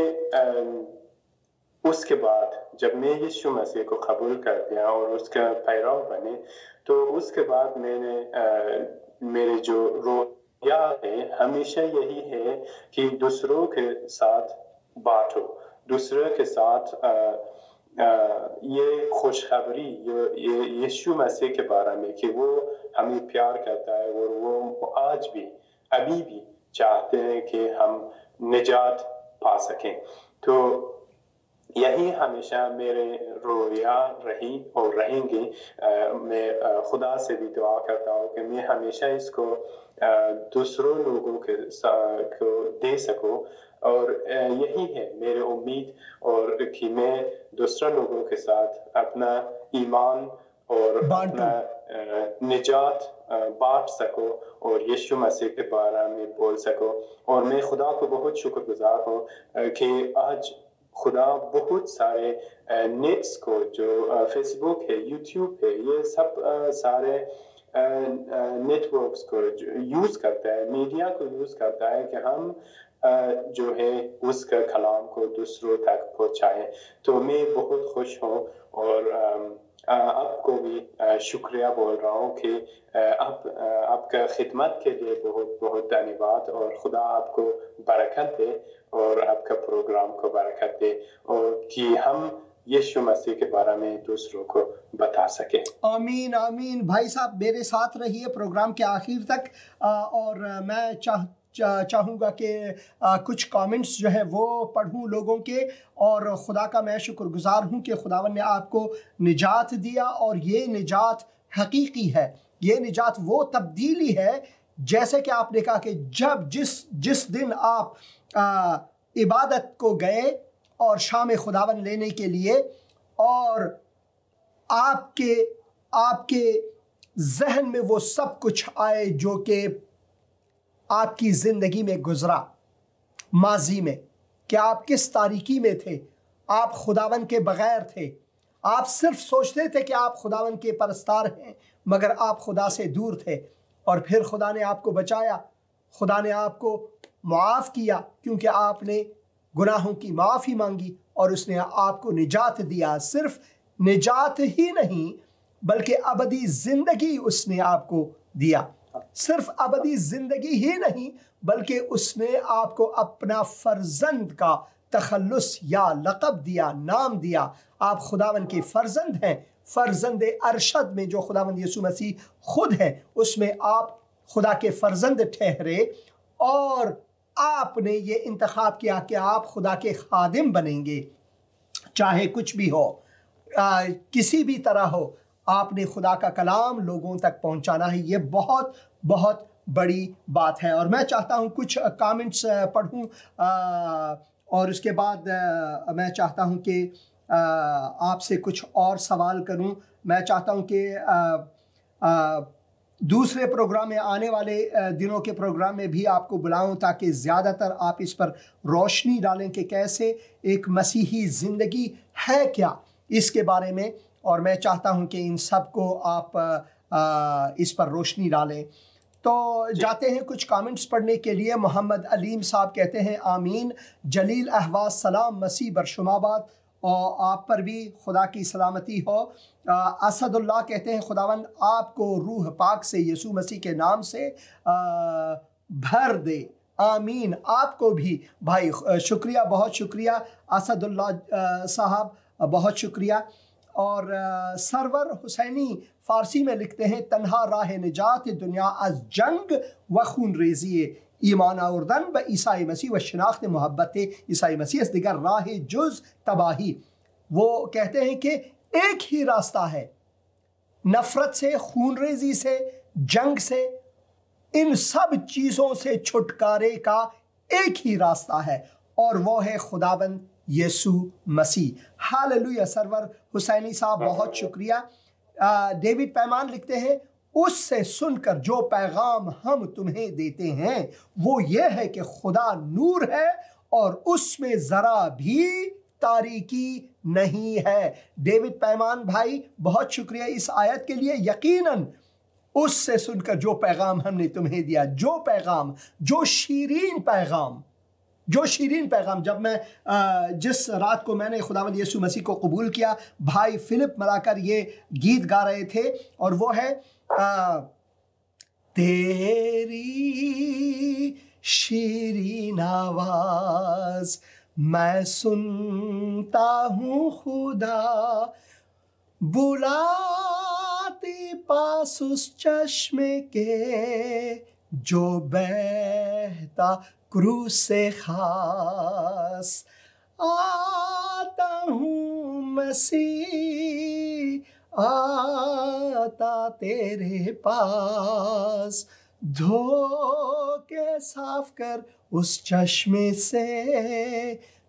اس کے بعد جب میں یسوع مسیح کو قبول کر دیا اور اس کا پیرو بنے، تو اس کے بعد میں نے میرے جو رویا ہے ہمیشہ یہی ہے کہ دوسروں کے ساتھ بانٹو، دوسروں کے ساتھ یہ خوشخبری یہ یسوع مسیح کے بارے میں کہ وہ ہمیں پیار کرتا ہے، اور وہ آج بھی ابھی بھی چاہتے ہیں کہ ہم نجات پا سکیں۔ تو یہی ہمیشہ میرے رویا رہی اور رہیں گی۔ میں خدا سے بھی دعا کرتا ہوں کہ میں ہمیشہ اس کو دوسروں لوگوں کو دے سکوں، اور یہی ہے میری امید، اور کہ میں دوسرے لوگوں کے ساتھ اپنا ایمان اور اپنا نجات بانٹ سکوں اور یسوع مسیح کے بارے میں بول سکوں۔ اور میں خدا کو بہت شکر گزار ہوں کہ آج خدا بہت سارے نیٹس کو جو فیس بک ہے، یوٹیوب ہے، یہ سب سارے نیٹ ورکس کو یوز کرتا ہے، میڈیا کو یوز کرتا ہے کہ ہم جو ہے اس کا کلام کو دوسروں تک پہنچائیں۔ تو میں بہت خوش ہوں، اور آپ کو بھی شکریہ بول رہا ہوں کہ آپ کا خدمت کے لیے بہت بہت دھنیواد، اور خدا آپ کو برکت دے اور آپ کا پروگرام کو برکت دے، اور کہ ہم یسوع مسیح کے بارے میں دوسروں کو بتا سکیں۔ آمین آمین۔ بھائی صاحب میرے ساتھ رہیے پروگرام کے آخر تک، اور میں چاہوں گا کہ کچھ کامنٹس جو ہے وہ پڑھوں لوگوں کے، اور خدا کا میں شکر گزار ہوں کہ خداوند نے آپ کو نجات دیا، اور یہ نجات حقیقی ہے، یہ نجات وہ تبدیلی ہے، جیسے کہ آپ نے کہا کہ جس دن آپ عبادت کو گئے اور شام خداوند لینے کے لیے، اور آپ کے ذہن میں وہ سب کچھ آئے جو کہ آپ کی زندگی میں گزرا ماضی میں، کہ آپ کس تاریکی میں تھے، آپ خداوند کے بغیر تھے، آپ صرف سوچتے تھے کہ آپ خداوند کے پرستار ہیں، مگر آپ خدا سے دور تھے، اور پھر خدا نے آپ کو بچایا، خدا نے آپ کو معاف کیا، کیونکہ آپ نے گناہوں کی معافی مانگی، اور اس نے آپ کو نجات دیا۔ صرف نجات ہی نہیں بلکہ ابدی زندگی اس نے آپ کو دیا۔ صرف ابدی زندگی ہی نہیں بلکہ اس نے آپ کو اپنا فرزند کا تخلص یا لقب دیا، نام دیا۔ آپ خداوند کے فرزند ہیں، فرزند ارشد میں جو خداوند یسوع مسیح خود ہے، اس میں آپ خدا کے فرزند ٹھہرے، اور آپ نے یہ انتخاب کیا کہ آپ خدا کے خادم بنیں گے، چاہے کچھ بھی ہو، کسی بھی طرح ہو، آپ نے خدا کا کلام لوگوں تک پہنچانا ہے۔ یہ بہت بہت بڑی بات ہے، اور میں چاہتا ہوں کچھ کامنٹس پڑھوں، اور اس کے بعد میں چاہتا ہوں کہ آپ سے کچھ اور سوال کروں۔ میں چاہتا ہوں کہ دوسرے پروگرام میں، آنے والے دنوں کے پروگرام میں بھی آپ کو بلاؤں، تاکہ زیادہ تر آپ اس پر روشنی ڈالیں کہ کیسے ایک مسیحی زندگی ہے کیا، اس کے بارے میں، اور میں چاہتا ہوں کہ ان سب کو آپ اس پر روشنی ڈالیں۔ تو جاتے ہیں کچھ کامنٹس پڑھنے کے لیے۔ محمد علیم صاحب کہتے ہیں آمین۔ جلیل احواز سلام، مسیح برشماباد، اور آپ پر بھی خدا کی سلامتی ہو۔ اسد اللہ کہتے ہیں خداوند آپ کو روح پاک سے یسوع مسیح کے نام سے بھر دے، آمین۔ آپ کو بھی بھائی شکریہ، بہت شکریہ اسد اللہ صاحب، بہت شکریہ۔ اور سرور حسینی فارسی میں لکھتے ہیں تنہا راہ نجات دنیا از جنگ و خون ریزی ایمان آوردن به عیسی مسیح و شناخت محبت عیسی مسیح از دیگر راہ جز تباہی۔ وہ کہتے ہیں کہ ایک ہی راستہ ہے، نفرت سے، خون ریزی سے، جنگ سے، ان سب چیزوں سے چھٹکارے کا ایک ہی راستہ ہے، اور وہ ہے خداوند یسوع مسیح۔ ہاللویا سرور حسینی صاحب، بہت شکریہ۔ ڈیوڈ پیمان لکھتے ہیں اس سے سن کر جو پیغام ہم تمہیں دیتے ہیں وہ یہ ہے کہ خدا نور ہے اور اس میں ذرا بھی تاریکی نہیں ہے۔ ڈیوڈ پیمان بھائی بہت شکریہ اس آیت کے لیے۔ یقیناً اس سے سن کر جو پیغام ہم نے تمہیں دیا، جو پیغام، جو شیرین پیغام، جب میں جس رات کو میں نے خداوند یسوع مسیح کو قبول کیا، بھائی فلپ ملا کر یہ گیت گا رہے تھے، اور وہ ہے تیری شیرین آواز میں سنتا ہوں خدا، بلاتی پاس اس چشمے کے جو بہتا کروس سے خاص، آتا ہوں مسیح آتا تیرے پاس، دھو کے صاف کر اس چشمے سے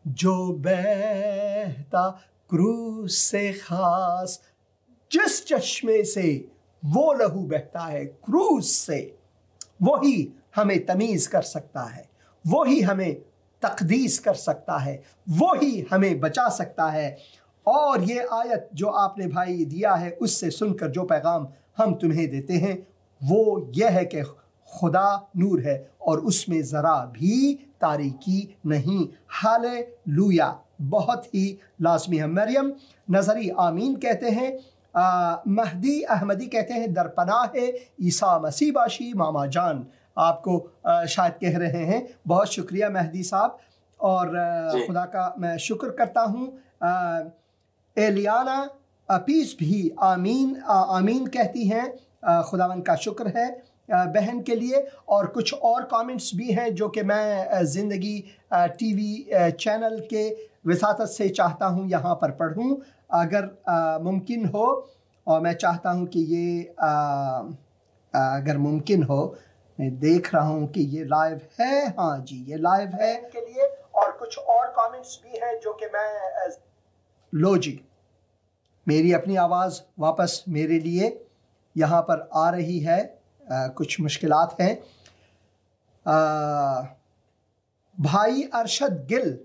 جو بہتا کروس سے خاص۔ جس چشمے سے وہ لہو بہتا ہے کروس سے، وہی ہمیں تمیز کر سکتا ہے، وہی ہمیں تقدیس کر سکتا ہے، وہی ہمیں بچا سکتا ہے۔ اور یہ آیت جو آپ نے بھائی دیا ہے، اس سے سن کر جو پیغام ہم تمہیں دیتے ہیں وہ یہ ہے کہ خدا نور ہے اور اس میں ذرا بھی تاریکی نہیں۔ ہاللویا، بہت ہی لازمی ہے۔ مریم نظری آمین کہتے ہیں۔ مہدی احمدی کہتے ہیں در پناہ عیسیٰ مسیح باشی ماما جان، آپ کو شاید کہہ رہے ہیں۔ بہت شکریہ مہدی صاحب، اور خدا کا میں شکر کرتا ہوں۔ ایلیانا پیس بھی آمین آمین کہتی ہیں۔ خداوند کا شکر ہے بہن کے لیے۔ اور کچھ اور کامنٹس بھی ہیں جو کہ میں زندگی ٹی وی چینل کے وساطت سے چاہتا ہوں یہاں پر پڑھوں، اگر ممکن ہو، اور میں چاہتا ہوں کہ یہ اگر ممکن ہو، میں دیکھ رہا ہوں کہ یہ لائیو ہے، ہاں جی یہ لائیو ہے کے لیے۔ اور کچھ اور کامنٹس بھی ہیں جو کہ میں لو جی میری اپنی آواز واپس میرے لیے یہاں پر آ رہی ہے، کچھ مشکلات ہیں۔ بھائی ارشد گل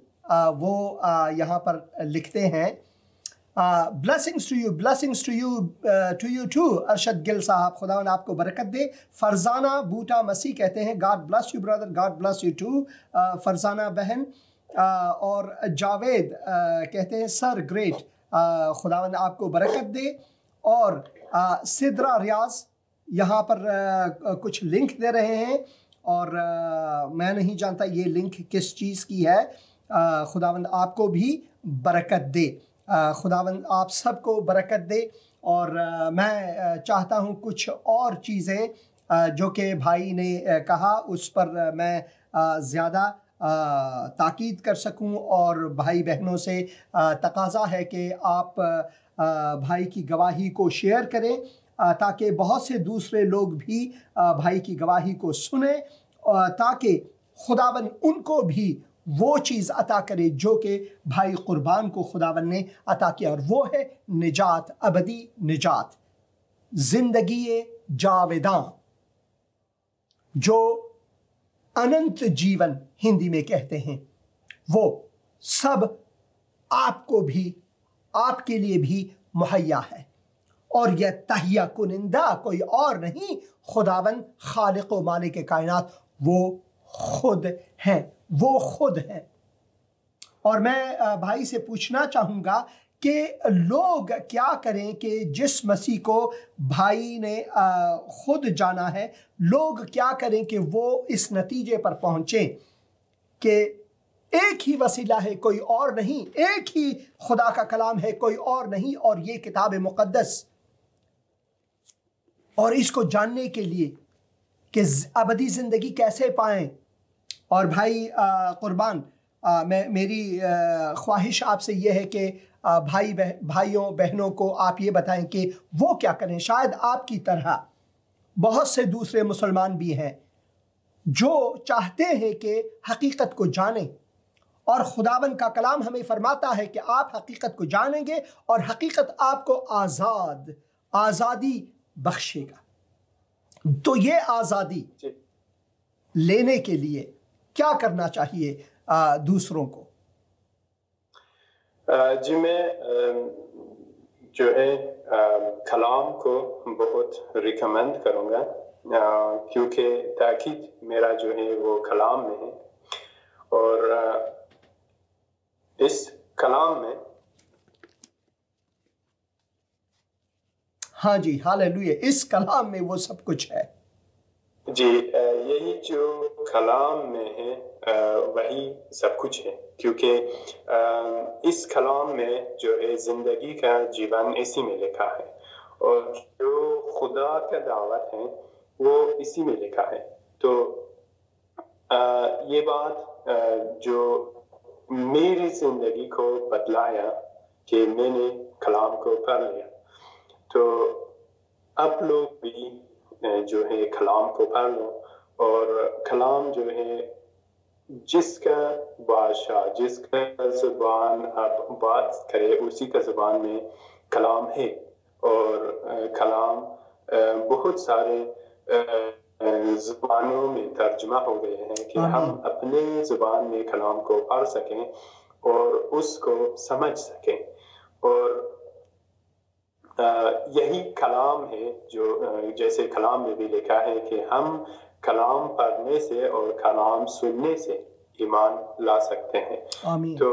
وہ یہاں پر لکھتے ہیں blessings to you too Arshad گل صاحب، خداوند آپ کو برکت دے۔ فرزانہ بوٹا مسیح کہتے ہیں God bless you brother, God bless you too Farzana بہن۔ اور جاوید کہتے ہیں سر گریٹ، خداوند آپ کو برکت دے۔ اور سدرا ریاض یہاں پر کچھ لنک دے رہے ہیں، اور میں نہیں جانتا یہ لنک کس چیز کی ہے۔ خداوند آپ کو بھی برکت دے، خداوند آپ سب کو برکت دے۔ اور میں چاہتا ہوں کچھ اور چیزیں جو کہ بھائی نے کہا اس پر میں زیادہ تاکید کر سکوں، اور بھائی بہنوں سے تقاضا ہے کہ آپ بھائی کی گواہی کو شیئر کریں تاکہ بہت سے دوسرے لوگ بھی بھائی کی گواہی کو سنیں، تاکہ خداوند ان کو بھی وہ چیز عطا کرے جو کہ بھائی قربان کو خداوند نے عطا کیا، اور وہ ہے نجات، ابدی نجات، زندگی جاوداں، جو اننت جیون ہندی میں کہتے ہیں، وہ سب آپ کو بھی، آپ کے لیے بھی مہیا ہے۔ اور یہ تہیہ کنندہ کوئی اور نہیں، خداوند خالق و مالک کائنات وہ خود ہیں، وہ خود ہیں۔ اور میں بھائی سے پوچھنا چاہوں گا کہ لوگ کیا کریں کہ جس مسیح کو بھائی نے خود جانا ہے، لوگ کیا کریں کہ وہ اس نتیجے پر پہنچیں کہ ایک ہی وسیلہ ہے، کوئی اور نہیں، ایک ہی خدا کا کلام ہے، کوئی اور نہیں، اور یہ کتاب مقدس۔ اور اس کو جاننے کے لیے کہ ابدی زندگی کیسے پائیں۔ اور بھائی قربان، میری خواہش آپ سے یہ ہے کہ بھائیوں بہنوں کو آپ یہ بتائیں کہ وہ کیا کریں۔ شاید آپ کی طرح بہت سے دوسرے مسلمان بھی ہیں جو چاہتے ہیں کہ حقیقت کو جانیں، اور خداوند کا کلام ہمیں فرماتا ہے کہ آپ حقیقت کو جانیں گے اور حقیقت آپ کو آزادی بخشے گا۔ تو یہ آزادی لینے کے لیے کیا کرنا چاہیے دوسروں کو؟ جی میں جو ہے کلام کو بہت ریکمینڈ کروں گا، کیونکہ تاکید میرا جو ہے وہ کلام میں ہے، اور اس کلام میں ہاں جی ہاللیلویا، اس کلام میں وہ سب کچھ ہے۔ جی یہی جو کلام میں ہے وہی سب کچھ ہے، کیونکہ اس کلام میں جو ہے زندگی کا جیون اسی میں لکھا ہے، اور جو خدا کا دعوت ہے وہ اسی میں لکھا ہے۔ تو یہ بات جو میری زندگی کو بدلایا کہ میں نے کلام کو پڑھ لیا، تو آپ لوگ بھی جو ہے کلام کو پڑھ لو، اور کلام جو ہے جس کا بادشاہ، جس کا زبان آپ بات کرے اسی کا زبان میں کلام ہے، اور کلام بہت سارے زبانوں میں ترجمہ ہو گئے ہیں کہ ہم اپنے زبان میں کلام کو پڑھ سکیں اور اس کو سمجھ سکیں، اور یہی کلام ہے جو جیسے کلام میں بھی لکھا ہے کہ ہم کلام پڑھنے سے اور کلام سننے سے ایمان لا سکتے ہیں۔ آمین۔ تو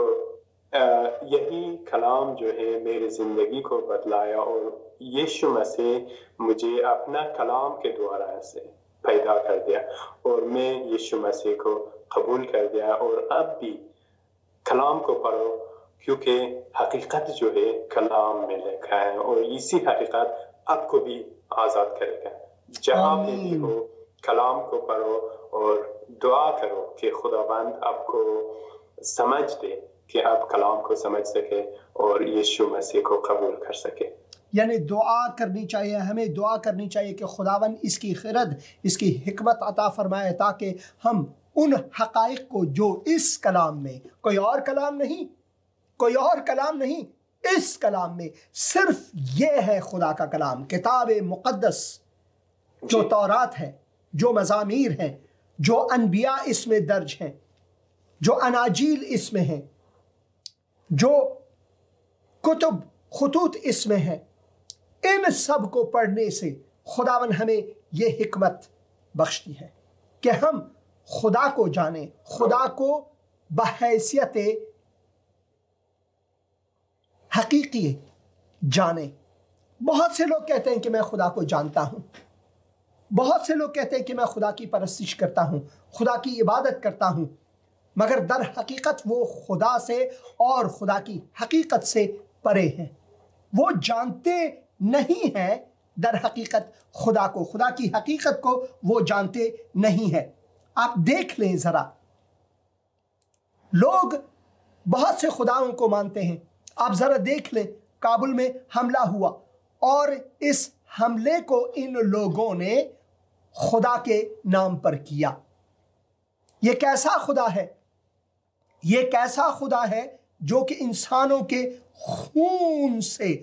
یہی کلام جو ہے میری زندگی کو بدلایا، اور یشوع مسیح مجھے اپنا کلام کے دوارا سے پیدا کر دیا، اور میں یشوع مسیح کو قبول کر دیا، اور اب بھی کلام کو پڑھو، کیونکہ حقیقت جو ہے کلام میں لکھا ہے، اور اسی حقیقت آپ کو بھی آزاد کرے گا۔ جہاں پہ بھی ہو کلام کو پڑھو اور دعا کرو کہ خداوند آپ کو سمجھ دے کہ آپ کلام کو سمجھ سکے اور یشوع مسیح کو قبول کر سکے۔ یعنی دعا کرنی چاہیے، ہمیں دعا کرنی چاہیے کہ خداوند اس کی خرد، اس کی حکمت عطا فرمائے، تاکہ ہم ان حقائق کو جو اس کلام میں، کوئی اور کلام نہیں، کوئی اور کلام نہیں، اس کلام میں صرف یہ ہے خدا کا کلام، کتاب مقدس، جو تورات ہے، جو مزامیر ہیں، جو انبیاء اس میں درج ہیں، جو اناجیل اس میں ہیں، جو کتب خطوط اس میں ہیں، ان سب کو پڑھنے سے خداوند ہمیں یہ حکمت بخشتی ہے کہ ہم خدا کو جانیں، خدا کو بحیثیت حقیقی جانیں۔ بہت سے لوگ کہتے ہیں کہ میں خدا کو جانتا ہوں، بہت سے لوگ کہتے ہیں کہ میں خدا کی پرستش کرتا ہوں، خدا کی عبادت کرتا ہوں، مگر در حقیقت وہ خدا سے اور خدا کی حقیقت سے پرے ہیں۔ وہ جانتے نہیں ہیں در حقیقت خدا کو، خدا کی حقیقت کو وہ جانتے نہیں ہیں۔ آپ دیکھ لیں ذرا، لوگ بہت سے خداؤں کو مانتے ہیں۔ آپ ذرا دیکھ لیں، کابل میں حملہ ہوا اور اس حملے کو ان لوگوں نے خدا کے نام پر کیا۔ یہ کیسا خدا ہے؟ یہ کیسا خدا ہے جو کہ انسانوں کے خون سے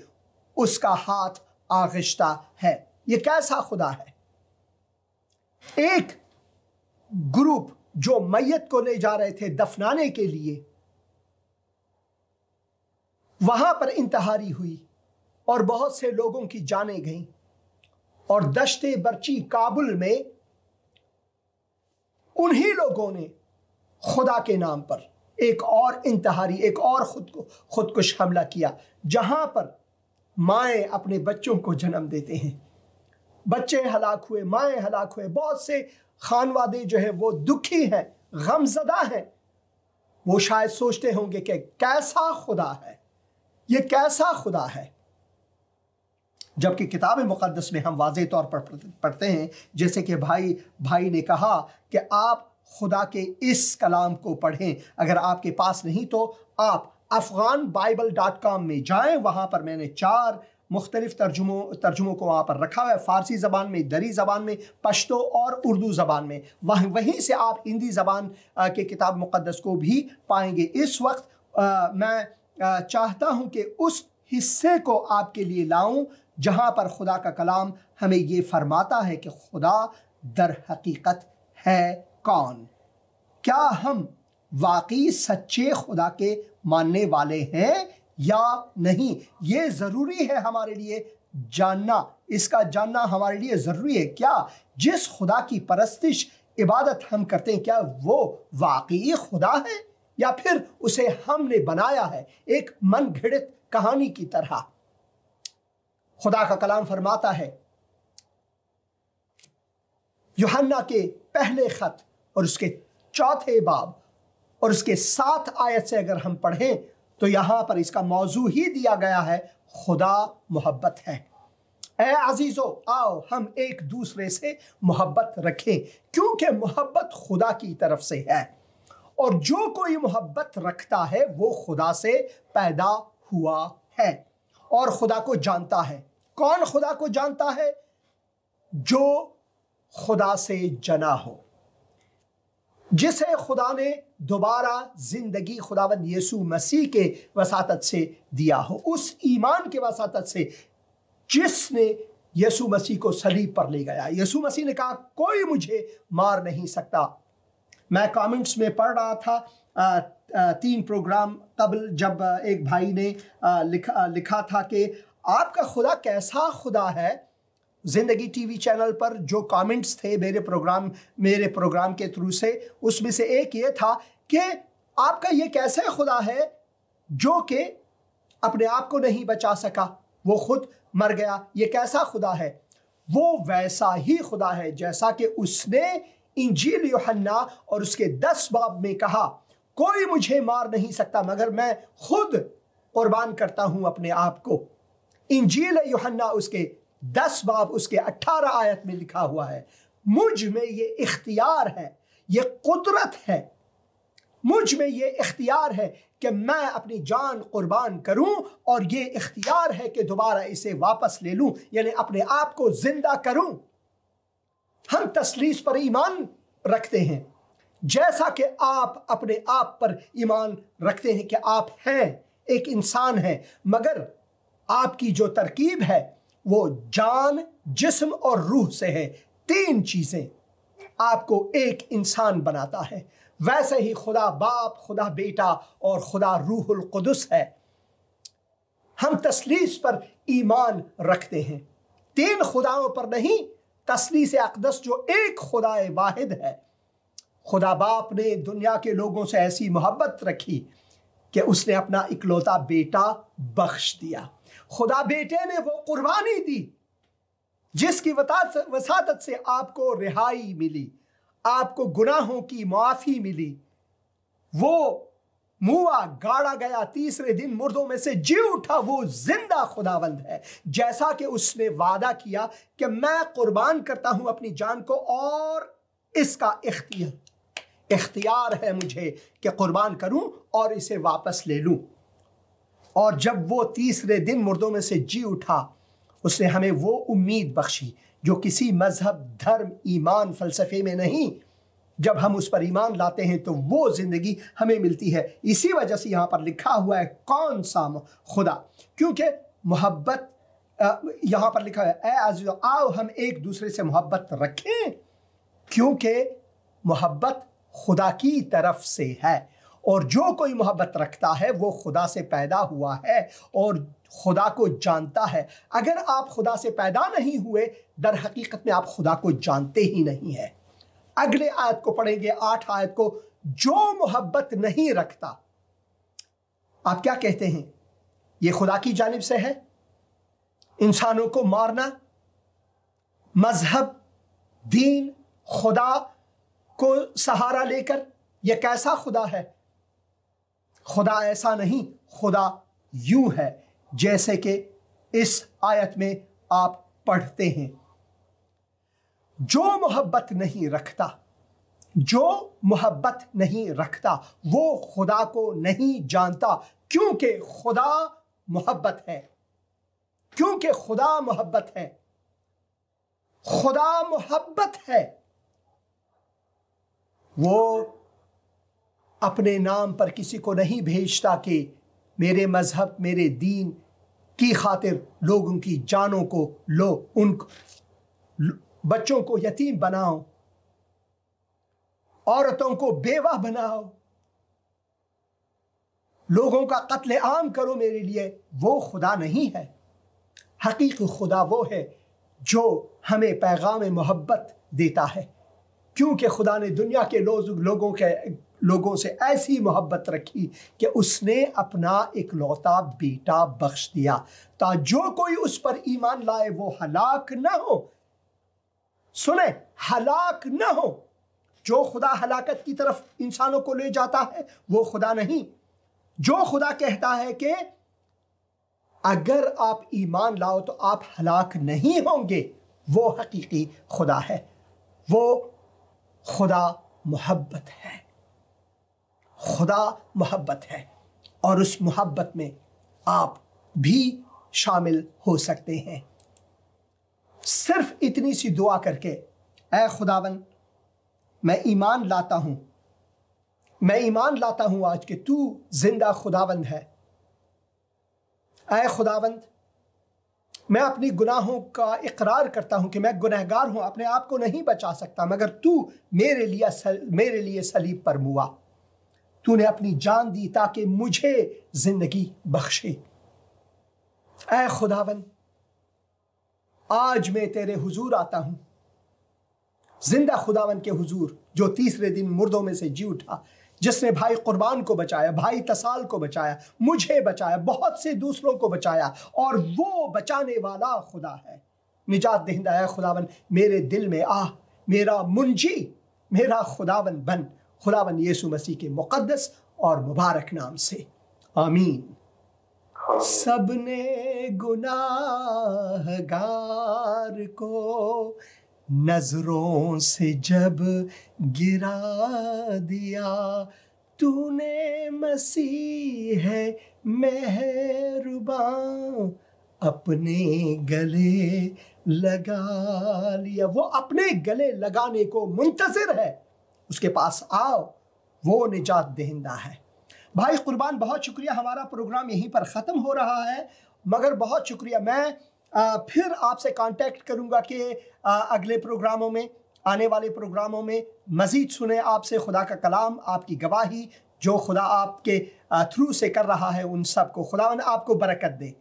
اس کا ہاتھ آغشتا ہے؟ یہ کیسا خدا ہے؟ ایک گروپ جو میت کو لے جا رہے تھے دفنانے کے لیے، وہاں پر انتحاری ہوئی اور بہت سے لوگوں کی جانیں گئیں، اور دشت برچی کابل میں انہی لوگوں نے خدا کے نام پر ایک اور انتحاری، ایک اور خودکش حملہ کیا، جہاں پر مائیں اپنے بچوں کو جنم دیتے ہیں، بچے ہلاک ہوئے، مائیں ہلاک ہوئے، بہت سے خانوادے جو ہے وہ دکھی ہیں، غم زدہ ہیں۔ وہ شاید سوچتے ہوں گے کہ کیسا خدا ہے، یہ کیسا خدا ہے؟ جبکہ کتاب مقدس میں ہم واضح طور پر پڑھتے ہیں، جیسے کہ بھائی نے کہا کہ آپ خدا کے اس کلام کو پڑھیں۔ اگر آپ کے پاس نہیں تو آپ afghanbible.com میں جائیں، وہاں پر میں نے 4 مختلف ترجموں کو وہاں پر رکھا ہوا ہے، فارسی زبان میں، دری زبان میں، پشتو اور اردو زبان میں۔ وہیں سے آپ ہندی زبان کے کتاب مقدس کو بھی پائیں گے۔ اس وقت میں چاہتا ہوں کہ اس حصے کو آپ کے لیے لاؤں جہاں پر خدا کا کلام ہمیں یہ فرماتا ہے کہ خدا در حقیقت ہے کون؟ کیا ہم واقعی سچے خدا کے ماننے والے ہیں یا نہیں، یہ ضروری ہے ہمارے لیے جاننا، اس کا جاننا ہمارے لیے ضروری ہے۔ کیا جس خدا کی پرستش عبادت ہم کرتے ہیں کیا وہ واقعی خدا ہے یا پھر اسے ہم نے بنایا ہے ایک من گھڑت کہانی کی طرح؟ خدا کا کلام فرماتا ہے یوحنا کے پہلے خط اور اس کے 4 باب اور اس کے 7 آیت سے اگر ہم پڑھیں تو یہاں پر اس کا موضوع ہی دیا گیا ہے، خدا محبت ہے۔ اے عزیزو، آؤ ہم ایک دوسرے سے محبت رکھیں کیونکہ محبت خدا کی طرف سے ہے، اور جو کوئی محبت رکھتا ہے وہ خدا سے پیدا ہوا ہے اور خدا کو جانتا ہے۔ کون خدا کو جانتا ہے؟ جو خدا سے جنا ہو، جسے خدا نے دوبارہ زندگی خداوند یسوع مسیح کے وساطت سے دیا ہو، اس ایمان کے وساطت سے جس نے یسوع مسیح کو صلیب پر لے گیا۔ یسوع مسیح نے کہا کوئی مجھے مار نہیں سکتا۔ میں کامنٹس میں پڑھ رہا تھا 3 پروگرام قبل جب ایک بھائی نے لکھا تھا کہ آپ کا خدا کیسا خدا ہے۔ زندگی ٹی وی چینل پر جو کامنٹس تھے میرے پروگرام کے تھرو سے، اس میں سے ایک یہ تھا کہ آپ کا یہ کیسے خدا ہے جو کہ اپنے آپ کو نہیں بچا سکا، وہ خود مر گیا، یہ کیسا خدا ہے؟ وہ ویسا ہی خدا ہے جیسا کہ اس نے انجیل یوحنا اور اس کے 10 باب میں کہا، کوئی مجھے مار نہیں سکتا مگر میں خود قربان کرتا ہوں اپنے آپ کو۔ انجیل یوحنا اس کے 10 باب اس کے 18 آیت میں لکھا ہوا ہے، مجھ میں یہ اختیار ہے، یہ قدرت ہے، مجھ میں یہ اختیار ہے کہ میں اپنی جان قربان کروں، اور یہ اختیار ہے کہ دوبارہ اسے واپس لے لوں، یعنی اپنے آپ کو زندہ کروں۔ ہم تثلیث پر ایمان رکھتے ہیں جیسا کہ آپ اپنے آپ پر ایمان رکھتے ہیں کہ آپ ہیں، ایک انسان ہے، مگر آپ کی جو ترکیب ہے وہ جان، جسم اور روح سے ہے۔ 3 چیزیں آپ کو ایک انسان بناتا ہے۔ ویسے ہی خدا باپ، خدا بیٹا اور خدا روح القدس ہے۔ ہم تثلیث پر ایمان رکھتے ہیں، 3 خداؤں پر نہیں، تثلیث اقدس جو ایک خدا واحد ہے۔ خدا باپ نے دنیا کے لوگوں سے ایسی محبت رکھی کہ اس نے اپنا اکلوتا بیٹا بخش دیا۔ خدا بیٹے نے وہ قربانی دی جس کی وساطت سے آپ کو رہائی ملی، آپ کو گناہوں کی معافی ملی۔ وہ موا گاڑا گیا، تیسرے دن مردوں میں سے جی اٹھا، وہ زندہ خداوند ہے، جیسا کہ اس نے وعدہ کیا کہ میں قربان کرتا ہوں اپنی جان کو، اور اس کا اختیار ہے مجھے کہ قربان کروں اور اسے واپس لے لوں۔ اور جب وہ تیسرے دن مردوں میں سے جی اٹھا، اس نے ہمیں وہ امید بخشی جو کسی مذہب، دھرم، ایمان، فلسفے میں نہیں۔ جب ہم اس پر ایمان لاتے ہیں تو وہ زندگی ہمیں ملتی ہے۔ اسی وجہ سے یہاں پر لکھا ہوا ہے کون سا خدا، کیونکہ محبت یہاں پر لکھا ہے اے عزیزو، آؤ ہم ایک دوسرے سے محبت رکھیں کیونکہ محبت خدا کی طرف سے ہے، اور جو کوئی محبت رکھتا ہے وہ خدا سے پیدا ہوا ہے اور خدا کو جانتا ہے۔ اگر آپ خدا سے پیدا نہیں ہوئے، در حقیقت میں آپ خدا کو جانتے ہی نہیں ہیں۔ اگلے آیت کو پڑھیں گے، 8 آیت کو، جو محبت نہیں رکھتا، آپ کیا کہتے ہیں؟ یہ خدا کی جانب سے ہے؟ انسانوں کو مارنا، مذہب، دین، خدا کو سہارا لے کر، یہ کیسا خدا ہے؟ خدا ایسا نہیں، خدا یوں ہے جیسے کہ اس آیت میں آپ پڑھتے ہیں، جو محبت نہیں رکھتا، جو محبت نہیں رکھتا وہ خدا کو نہیں جانتا، کیونکہ خدا محبت ہے، کیونکہ خدا محبت ہے، خدا محبت ہے۔ وہ اپنے نام پر کسی کو نہیں بھیجتا کہ میرے مذہب، میرے دین کی خاطر لوگوں کی جانوں کو لو، ان بچوں کو یتیم بناؤ، عورتوں کو بیوہ بناؤ، لوگوں کا قتل عام کرو میرے لیے، وہ خدا نہیں ہے۔ حقیقی خدا وہ ہے جو ہمیں پیغام محبت دیتا ہے، کیونکہ خدا نے دنیا کے لوگوں سے ایسی محبت رکھی کہ اس نے اپنا اکلوتا بیٹا بخش دیا تاکہ جو کوئی اس پر ایمان لائے وہ ہلاک نہ ہو۔ سنیں، ہلاک نہ ہو۔ جو خدا ہلاکت کی طرف انسانوں کو لے جاتا ہے وہ خدا نہیں۔ جو خدا کہتا ہے کہ اگر آپ ایمان لاؤ تو آپ ہلاک نہیں ہوں گے، وہ حقیقی خدا ہے۔ وہ خدا محبت ہے۔ خدا محبت ہے، اور اس محبت میں آپ بھی شامل ہو سکتے ہیں۔ صرف اتنی سی دعا کر کے، اے خداوند میں ایمان لاتا ہوں، میں ایمان لاتا ہوں آج کہ تو زندہ خداوند ہے۔ اے خداوند، میں اپنی گناہوں کا اقرار کرتا ہوں کہ میں گنہگار ہوں، اپنے آپ کو نہیں بچا سکتا، مگر تو میرے لیے صلیب پر موا۔ تو نے اپنی جان دی تاکہ مجھے زندگی بخشے۔ اے خداوند، آج میں تیرے حضور آتا ہوں، زندہ خداوند کے حضور، جو تیسرے دن مردوں میں سے جی اٹھا، جس نے بھائی قربان کو بچایا، بھائی تسال کو بچایا، مجھے بچایا، بہت سے دوسروں کو بچایا، اور وہ بچانے والا خدا ہے، نجات دہندہ ہے۔ خداوند میرے دل میں آ، میرا منجی، میرا خداوند بن، خداوند یسوع مسیح کے مقدس اور مبارک نام سے، آمین۔ سب نے گناہ گار کو نظروں سے جب گرا دیا، تو نے مسیح مہرباں اپنے گلے لگا لیا۔ وہ اپنے گلے لگانے کو منتظر ہے، اس کے پاس آؤ، وہ نجات دہندہ ہے۔ بھائی قربان، بہت شکریہ، ہمارا پروگرام یہیں پر ختم ہو رہا ہے، مگر بہت شکریہ۔ میں پھر آپ سے کانٹیکٹ کروں گا کہ اگلے پروگراموں میں، آنے والے پروگراموں میں مزید سنیں آپ سے خدا کا کلام، آپ کی گواہی جو خدا آپ کے تھرو سے کر رہا ہے، ان سب کو خداوند آپ کو برکت دے۔